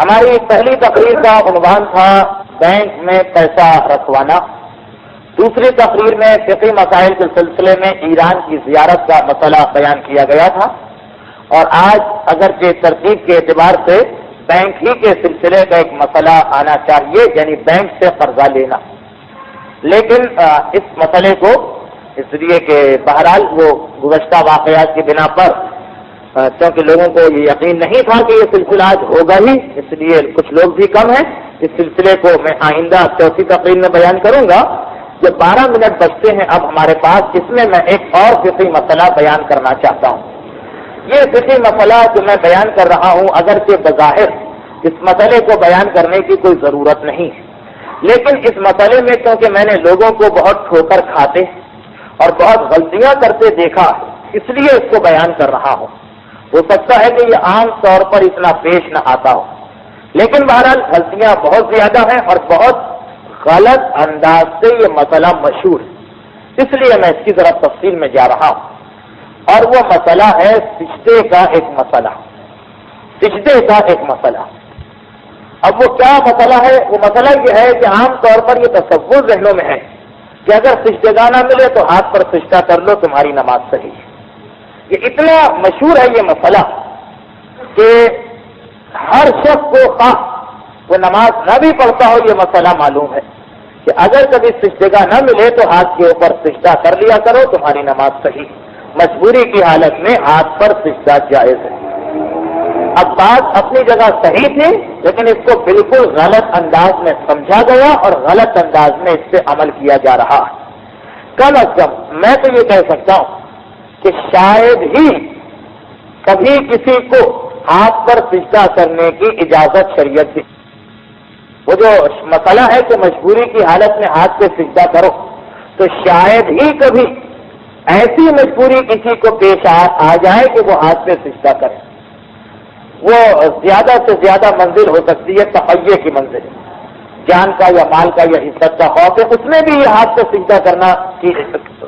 [SPEAKER 2] ہماری پہلی تقریر کا عنوان تھا بینک میں پیسہ رکھوانا. دوسری تقریر میں فقہی مسائل کے سلسلے میں ایران کی زیارت کا مسئلہ بیان کیا گیا تھا. اور آج اگرچہ ترتیب کے اعتبار سے بینک ہی کے سلسلے کا ایک مسئلہ آنا چاہیے, یعنی بینک سے قرضہ لینا, لیکن اس مسئلے کو اس لیے کہ بہرحال وہ گزشتہ واقعات کی بنا پر کیونکہ لوگوں کو یہ یقین نہیں تھا کہ یہ سلسلہ آج ہوگا ہی, اس لیے کچھ لوگ بھی کم ہیں. اس سلسلے کو میں آئندہ چوتھی تقریر میں بیان کروں گا. جو 12 منٹ بچتے ہیں اب ہمارے پاس, اس میں میں ایک اور فقہی مسئلہ بیان کرنا چاہتا ہوں. یہ فقہی مسئلہ جو میں بیان کر رہا ہوں اگرچہ بظاہر اس مسئلے کو بیان کرنے کی کوئی ضرورت نہیں ہے, لیکن اس مسئلے میں کیونکہ میں نے لوگوں کو بہت ٹھوکر کھاتے اور بہت غلطیاں کرتے دیکھا, اس لیے اس کو بیان کر رہا ہوں. ہو سکتا ہے کہ یہ عام طور پر اتنا پیش نہ آتا ہو, لیکن بہرحال غلطیاں بہت زیادہ ہیں اور بہت غلط انداز سے یہ مسئلہ مشہور ہے, اس لیے میں اس کی طرف تفصیل میں جا رہا ہوں. اور وہ مسئلہ ہے سجدے کا ایک مسئلہ. سجدے کا ایک مسئلہ. اب وہ کیا مسئلہ ہے؟ وہ مسئلہ یہ ہے کہ عام طور پر یہ تصور ذہنوں میں ہے کہ اگر سجدہ نہ ملے تو ہاتھ پر سجدہ کر لو, تمہاری نماز صحیح ہے. یہ اتنا مشہور ہے یہ مسئلہ کہ ہر شخص کو وہ نماز نہ بھی پڑھتا ہو یہ مسئلہ معلوم ہے کہ اگر کبھی سجدہ نہ ملے تو ہاتھ کے اوپر سجدہ کر لیا کرو، تمہاری نماز صحیح۔ مجبوری کی حالت میں ہاتھ پر سجدہ جائز ہے۔ اب بات اپنی جگہ صحیح تھی، لیکن اس کو بالکل غلط انداز میں سمجھا گیا اور غلط انداز میں اس سے عمل کیا جا رہا ہے۔ کم از کم میں تو یہ کہہ سکتا ہوں کہ شاید ہی کبھی کسی کو ہاتھ پر سجدہ کرنے کی اجازت شریعت دی۔ وہ جو مسئلہ ہے کہ مجبوری کی حالت میں ہاتھ پہ سجدہ کرو، تو شاید ہی کبھی ایسی مجبوری کسی کو پیش آ جائے کہ وہ ہاتھ پہ سجدہ کرے۔ وہ زیادہ سے زیادہ منزل ہو سکتی ہے تحیے کی منزل، جان کا یا مال کا یا عزت کا خوف ہے، اس میں بھی یہ ہاتھ پہ سجدہ کرنا کی،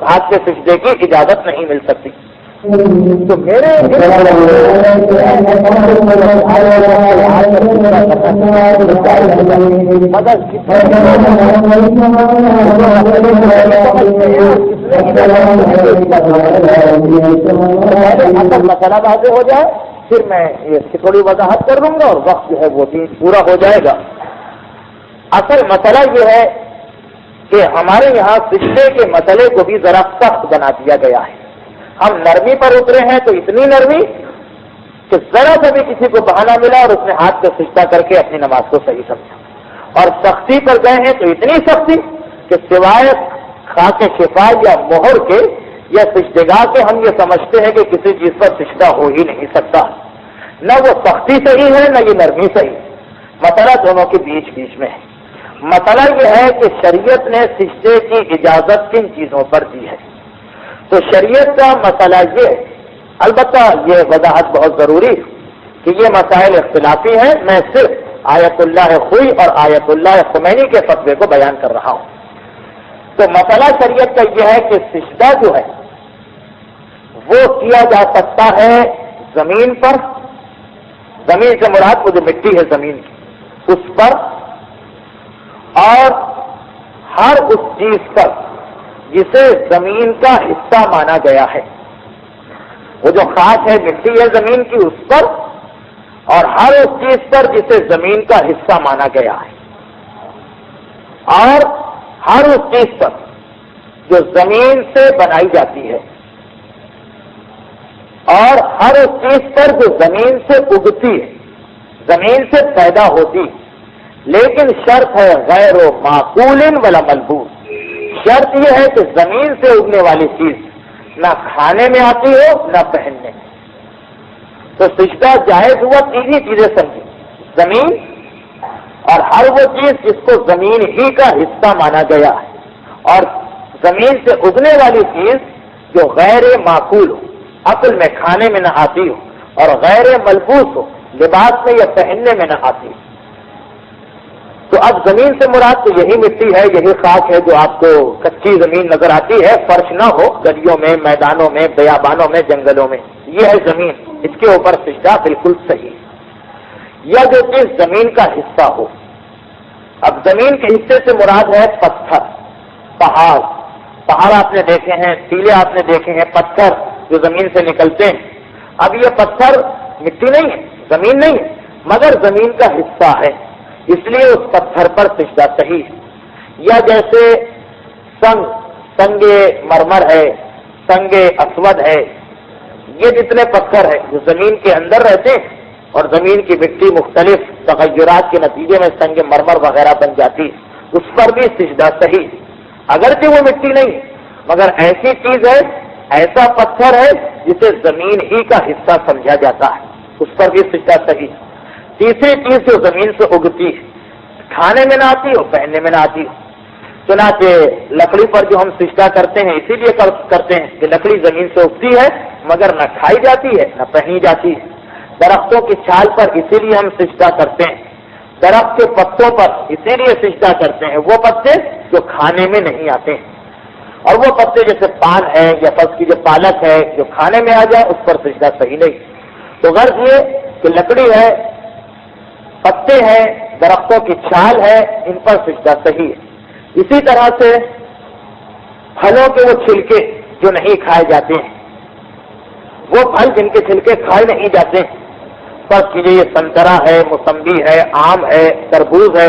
[SPEAKER 2] ہاتھ پہ سجدے کی اجازت نہیں مل سکتی۔ تو میرے مسئلہ واضح ہو جائے پھر میں اس کی تھوڑی وضاحت کر دوں گا اور وقت جو ہے وہ بھی پورا ہو جائے گا۔ اصل مسئلہ یہ ہے کہ ہمارے یہاں سجدے کے مسئلے کو بھی ذرا سخت بنا دیا گیا ہے۔ ہم نرمی پر اترے ہیں تو اتنی نرمی کہ ذرا سا بھی کسی کو بہانہ ملا اور اس نے ہاتھ پہ سجدہ کر کے اپنی نماز کو صحیح سمجھا، اور سختی پر گئے ہیں تو اتنی سختی کہ سوائے خاک شفا یا مہر کے یا سجدگاہ کے ہم یہ سمجھتے ہیں کہ کسی چیز پر سجدہ ہو ہی نہیں سکتا۔ نہ وہ سختی صحیح ہے نہ یہ نرمی صحیح، مسئلہ دونوں کے بیچ میں ہے۔ مسئلہ یہ ہے کہ شریعت نے سجدے کی اجازت کن چیزوں پر دی ہے۔ تو شریعت کا مسئلہ یہ، البتہ یہ وضاحت بہت ضروری کہ یہ مسائل اختلافی ہیں، میں صرف آیت اللہ خوئی اور آیت اللہ خمینی کے فتوے کو بیان کر رہا ہوں۔ تو مسئلہ شریعت کا یہ ہے کہ سجدہ جو ہے وہ کیا جا سکتا ہے زمین پر، زمین سے مراد وہ جو مٹی ہے زمین کی اس پر، اور ہر اس چیز پر جسے زمین کا حصہ مانا گیا ہے۔ وہ جو خاک ہے، مٹی ہے زمین کی، اس پر، اور ہر اس چیز پر جسے زمین کا حصہ مانا گیا ہے، اور ہر اس چیز پر جو زمین سے بنائی جاتی ہے، اور ہر اس چیز پر جو زمین سے اگتی ہے، زمین سے پیدا ہوتی، لیکن شرط ہے غیر معقول ولا ملبوس۔ شرط یہ ہے کہ زمین سے اگنے والی چیز نہ کھانے میں آتی ہو نہ پہننے میں۔ تو سجدہ جائز ہوا تین ہی چیزیں سمجھی، زمین اور ہر وہ چیز جس کو زمین ہی کا حصہ مانا گیا ہے، اور زمین سے اگنے والی چیز جو غیر معقول ہو، عقل میں کھانے میں نہ آتی ہو، اور غیر ملبوس ہو، لباس میں یا پہننے میں نہ آتی ہو۔ تو اب زمین سے مراد تو یہی مٹی ہے، یہی خاک ہے جو آپ کو کچی زمین نظر آتی ہے، فرش نہ ہو، گلیوں میں، میدانوں میں، بیابانوں میں، جنگلوں میں، یہ ہے زمین، اس کے اوپر سجدہ بالکل صحیح۔ یا جو چیز زمین کا حصہ ہو، اب زمین کے حصے سے مراد ہے پتھر، پہاڑ آپ نے دیکھے ہیں، ٹیلے آپ نے دیکھے ہیں، پتھر جو زمین سے نکلتے ہیں۔ اب یہ پتھر مٹی نہیں ہے، زمین نہیں ہے، مگر زمین کا حصہ ہے، اس لیے اس پتھر پر سجدہ صحیح ہے۔ یا جیسے سنگ مرمر ہے، سنگ اسود ہے، یہ جتنے پتھر ہیں جو زمین کے اندر رہتے ہیں، اور زمین کی مٹی مختلف تغیرات کے نتیجے میں سنگ مرمر وغیرہ بن جاتی ہے، اس پر بھی سجدہ صحیح۔ اگرچہ وہ مٹی نہیں مگر ایسی چیز ہے، ایسا پتھر ہے جسے زمین ہی کا حصہ سمجھا جاتا ہے، اس پر بھی سجدہ صحیح۔ تیسری چیز جو زمین سے اگتی ہے، کھانے میں نہ آتی ہو، پہننے میں نہ آتی ہو۔ چنانچہ لکڑی پر جو ہم سجدہ کرتے ہیں اسی لیے کرتے ہیں کہ لکڑی زمین سے اگتی ہے مگر نہ کھائی جاتی ہے نہ پہنی جاتی ہے۔ درختوں کی چھال پر اسی لیے ہم سجدہ کرتے ہیں، درخت کے پتوں پر اسی لیے سجدہ کرتے ہیں، وہ پتے جو کھانے میں نہیں آتے ہیں، اور وہ پتے جیسے پان ہے یا فرض کی جو پالک ہے جو کھانے میں آ جائے اس پر سجدہ صحیح نہیں۔ تو غرض یہ کہ لکڑی ہے، پتے ہیں، درختوں کی چھال ہے، ان پر سجدہ صحیح ہے۔ اسی طرح سے پھلوں کے وہ چھلکے جو نہیں کھائے جاتے ہیں، وہ پھل جن کے چھلکے کھائے نہیں جاتے ہیں، فرض کیجیے یہ سنترا ہے، موسمبی ہے، آم ہے، تربوز ہے،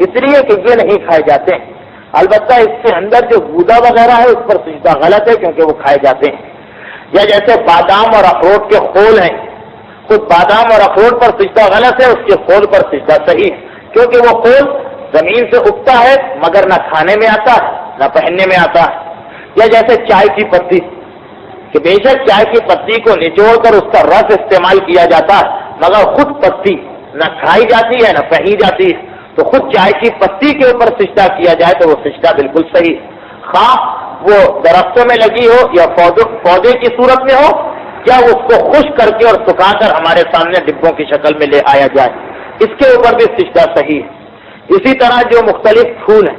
[SPEAKER 2] اس لیے کہ یہ نہیں کھائے جاتے ہیں۔ البتہ اس کے اندر جو گودا وغیرہ ہے اس پر سجدہ غلط ہے کیونکہ وہ کھائے جاتے ہیں۔ یا جیسے بادام اور اخروٹ کے خول ہیں، خود بادام اور اخروٹ پر سجدہ غلط ہے، اس کے خول پر سجدہ صحیح ہے کیونکہ وہ خول زمین سے اگتا ہے مگر نہ کھانے میں آتا ہے نہ پہننے میں آتا ہے۔ یا جیسے چائے کی پتی، کہ بے شک چائے کی پتی کو نچوڑ کر اس کا رس استعمال کیا جاتا ہے مگر خود پتی نہ کھائی جاتی ہے نہ پہنی جاتی ہے، تو خود چائے کی پتی کے اوپر سجدہ کیا جائے تو وہ سجدہ بالکل صحیح، خواہ وہ درختوں میں لگی ہو یا پودے کی صورت میں ہو یا اس کو خشک کر کے اور سکھا کر ہمارے سامنے ڈبوں کی شکل میں لے آیا جائے، اس کے اوپر بھی سجدہ صحیح ہے۔ اسی طرح جو مختلف پھول ہیں،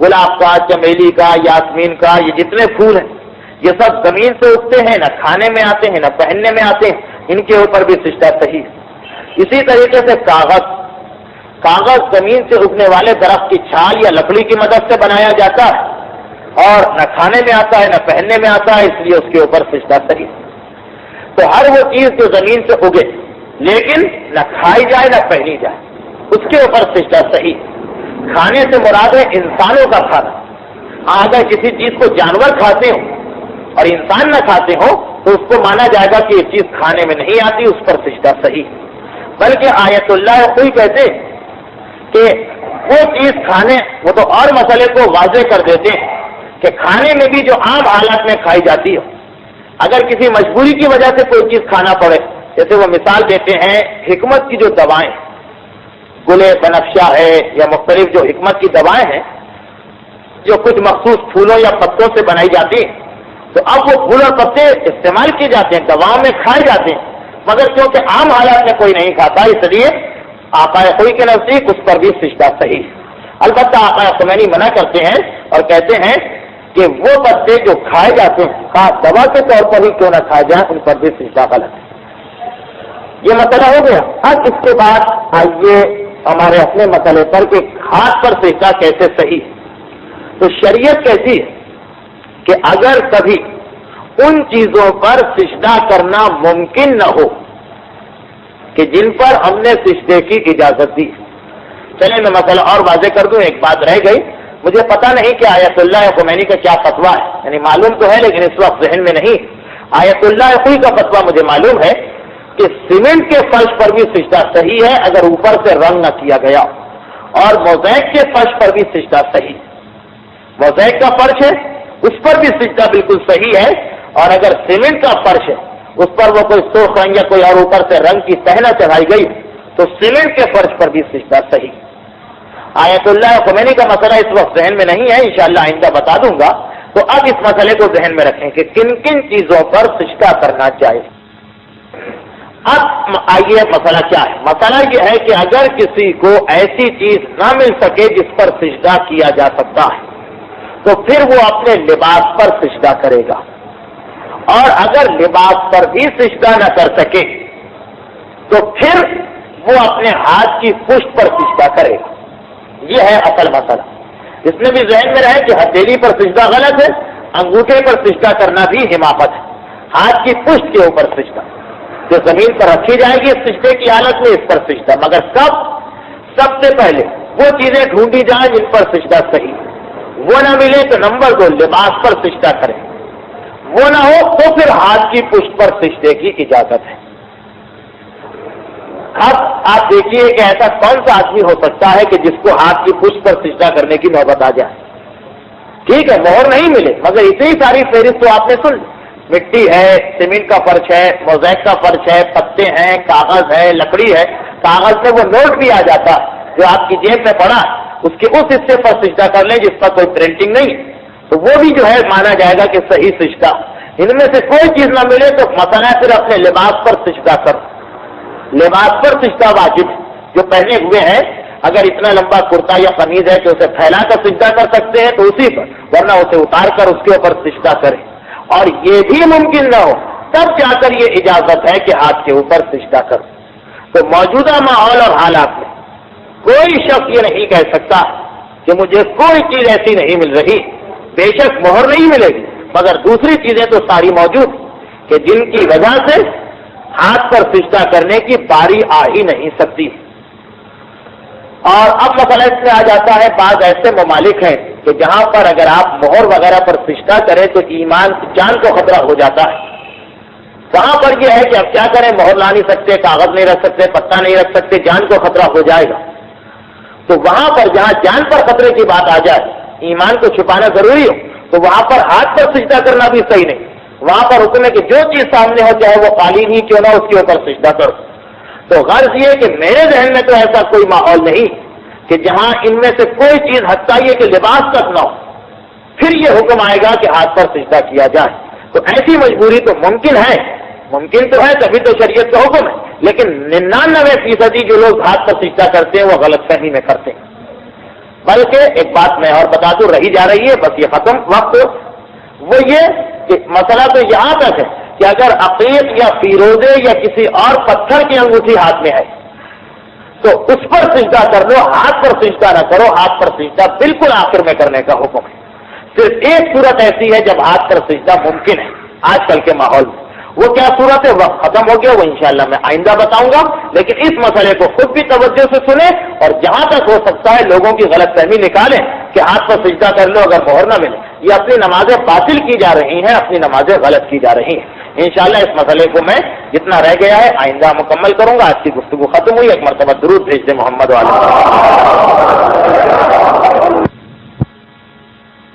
[SPEAKER 2] گلاب کا، چمیلی کا، یاسمین کا، یہ جتنے پھول ہیں یہ سب زمین سے اگتے ہیں، نہ کھانے میں آتے ہیں نہ پہننے میں آتے ہیں، ان کے اوپر بھی سجدہ صحیح ہے۔ اسی طریقے سے کاغذ زمین سے اگنے والے درخت کی چھال یا لکڑی کی مدد سے بنایا جاتا ہے اور نہ کھانے میں آتا ہے نہ پہننے میں آتا ہے، اس لیے اس کے اوپر سجدہ صحیح ہے۔ تو ہر وہ چیز جو زمین سے اگے لیکن نہ کھائی جائے نہ پہنی جائے اس کے اوپر سجدہ صحیح۔ کھانے سے مراد ہے انسانوں کا کھانا، اگر کسی چیز کو جانور کھاتے ہوں اور انسان نہ کھاتے ہوں تو اس کو مانا جائے گا کہ یہ چیز کھانے میں نہیں آتی، اس پر سجدہ صحیح۔ بلکہ آیت اللہ کوئی کہتے کہ وہ چیز کھانے، وہ تو اور مسئلے کو واضح کر دیتے ہیں کہ کھانے میں بھی جو عام حالات میں کھائی جاتی ہو، اگر کسی مجبوری کی وجہ سے کوئی چیز کھانا پڑے، جیسے وہ مثال دیتے ہیں حکمت کی جو دوائیں، گلے بنفشہ ہے یا مختلف جو حکمت کی دوائیں ہیں جو کچھ مخصوص پھولوں یا پتوں سے بنائی جاتی ہیں، تو اب وہ پھول اور پتے استعمال کیے جاتے ہیں، دواؤں میں کھائے جاتے ہیں، مگر کیونکہ عام حالات میں کوئی نہیں کھاتا اس لیے آقا خوئی کے نزدیک اس پر بھی سجدہ صحیح۔ البتہ آقا خمینی منع کرتے ہیں اور کہتے ہیں کہ وہ پتے جو کھائے جاتے ہیں خاص دوا کے طور پر ہی کیوں نہ کھائے جائیں، ان پر بھی سجدہ غلط ہے۔ یہ مسئلہ ہو گیا۔ اب اس کے بعد آئیے ہمارے اپنے مسئلے پر کہ ہاتھ پر سجدہ کیسے صحیح۔ تو شریعت کہتی ہے کہ اگر کبھی ان چیزوں پر سجدہ کرنا ممکن نہ ہو کہ جن پر ہم نے سجدے کی اجازت دی، چلیں میں مسئلہ اور واضح کر دوں، ایک بات رہ گئی، مجھے پتہ نہیں کہ آیت اللہ خمینی کا کیا فتویٰ ہے، یعنی معلوم تو ہے لیکن اس وقت ذہن میں نہیں۔ آیت اللہ خوئی کا فتویٰ مجھے معلوم ہے کہ سیمنٹ کے فرش پر بھی سجدہ صحیح ہے اگر اوپر سے رنگ نہ کیا گیا، اور موزیک کے فرش پر بھی سجدہ صحیح، موزیک کا فرش ہے اس پر بھی سجدہ بالکل صحیح ہے، اور اگر سیمنٹ کا فرش ہے اس پر وہ کوئی سرخ رنگ یا کوئی اور اوپر سے رنگ کی تہنا چڑھائی گئی تو سیمنٹ کے فرش پر بھی سجدہ صحیح۔ آیت اللہ خمینی کا مسئلہ اس وقت ذہن میں نہیں ہے، انشاءاللہ آئندہ بتا دوں گا۔ تو اب اس مسئلے کو ذہن میں رکھیں کہ کن کن چیزوں پر سجدہ کرنا چاہیے۔ اب آئیے مسئلہ کیا ہے؟ مسئلہ یہ ہے کہ اگر کسی کو ایسی چیز نہ مل سکے جس پر سجدہ کیا جا سکتا ہے تو پھر وہ اپنے لباس پر سجدہ کرے گا، اور اگر لباس پر بھی سجدہ نہ کر سکے تو پھر وہ اپنے ہاتھ کی پشت پر سجدہ کرے گا۔ یہ ہے اصل مسئلہ۔ اس میں بھی ذہن میں رہے کہ ہتھیلی پر سجدہ غلط ہے، انگوٹھے پر سجدہ کرنا بھی حماقت ہے، ہاتھ کی پشت کے اوپر سجدہ جو زمین پر رکھی جائے گی اس سجدے کی حالت میں اس پر سجدہ، مگر کب؟ سب سے پہلے وہ چیزیں ڈھونڈی جائیں جن پر سجدہ صحیح، وہ نہ ملے تو نمبر 2 لباس پر سجدہ کریں، وہ نہ ہو تو پھر ہاتھ کی پشت پر سجدے کی اجازت ہے۔ اب آپ دیکھیے کہ ایسا کون سا آدمی ہو سکتا ہے کہ جس کو ہاتھ کی پشت پر سجدہ کرنے کی نوبت آ جائے؟ ٹھیک ہے مہر نہیں ملے مگر اتنی ساری فہرست تو آپ نے سن لی، مٹی ہے، سیمنٹ کا فرش ہے، موزیک کا فرش ہے، پتے ہیں، کاغذ ہے، لکڑی ہے، کاغذ میں وہ نوٹ بھی آ جاتا جو آپ کی جیب میں پڑا اس کے اس حصے پر سجدہ کر لیں جس پر کوئی پرنٹنگ نہیں تو وہ بھی جو ہے مانا جائے گا کہ صحیح سجدہ۔ ان میں سے کوئی چیز نہ ملے تو مثلا پھر اپنے لباس پر سجدہ کر، لباس پر سجدہ واجب جو پہنے ہوئے ہیں، اگر اتنا لمبا کرتا یا قمیض ہے کہ اسے پھیلا کر سجدہ کر سکتے ہیں تو اسی پر، ورنہ اسے اتار کر اس کے اوپر سجدہ کریں، اور یہ بھی ممکن نہ ہو تب جا کر یہ اجازت ہے کہ ہاتھ کے اوپر سجدہ کرو۔ تو موجودہ ماحول اور حالات میں کوئی شخص یہ نہیں کہہ سکتا کہ مجھے کوئی چیز ایسی نہیں مل رہی، بے شک مہر نہیں ملے گی مگر دوسری چیزیں تو ساری موجود کہ جن کی وجہ سے ہاتھ پر سجدہ کرنے کی باری آ ہی نہیں سکتی. اور اب مسئلہ اس میں آ جاتا ہے بعض ایسے ممالک ہیں کہ جہاں پر اگر آپ مہر وغیرہ پر سجدہ کریں تو ایمان جان کو خطرہ ہو جاتا ہے. وہاں پر یہ ہے کہ اب کیا کریں, مہر لا نہیں سکتے, کاغذ نہیں رکھ سکتے, پتہ نہیں رکھ سکتے, جان کو خطرہ ہو جائے گا. تو وہاں پر جہاں جان پر خطرے کی بات آ جائے, ایمان کو چھپانا ضروری ہو, تو وہاں پر ہاتھ پر سجدہ کرنا بھی صحیح نہیں. وہاں پر حکم ہے کہ جو چیز سامنے ہو چاہے وہ قالین ہی کیوں نہ, اس کے اوپر سجدہ کرو. تو غرض یہ کہ میرے ذہن میں تو ایسا کوئی ماحول نہیں کہ جہاں ان میں سے کوئی چیز حتیٰ یہ کہ لباس تک نہ ہو, پھر یہ حکم آئے گا کہ ہاتھ پر سجدہ کیا جائے. تو ایسی مجبوری تو ممکن ہے, ممکن تو ہے, تبھی تو شریعت کا حکم ہے. لیکن 99% جو لوگ ہاتھ پر سجدہ کرتے ہیں وہ غلط فہمی میں کرتے ہیں. بلکہ ایک بات میں اور بتا دوں, رہی جا رہی ہے, بس یہ ختم وقت, وہ یہ کہ مسئلہ تو یہاں تک ہے کہ اگر عقیق یا فیروزے یا کسی اور پتھر کی انگوٹھی ہاتھ میں ہے تو اس پر سجدہ کر لو, ہاتھ پر سجدہ نہ کرو. ہاتھ پر سجدہ بالکل آخر میں کرنے کا حکم ہے. صرف ایک صورت ایسی ہے جب ہاتھ پر سجدہ ممکن ہے آج کل کے ماحول میں. وہ کیا صورت ہے, وقت ختم ہو گیا, وہ انشاءاللہ میں آئندہ بتاؤں گا. لیکن اس مسئلے کو خود بھی توجہ سے سنیں اور جہاں تک ہو سکتا ہے لوگوں کی غلط فہمی نکالیں کہ ہاتھ پر سجدہ کر لو اگر مہر نہ ملے. یہ اپنی نمازیں باطل کی جا رہی ہیں, اپنی نمازیں غلط کی جا رہی ہیں. انشاءاللہ اس مسئلے کو میں جتنا رہ گیا ہے آئندہ مکمل کروں گا. آج کی گفتگو ختم ہوئی. ایک مرتبہ درود بھیج دیں محمد والے.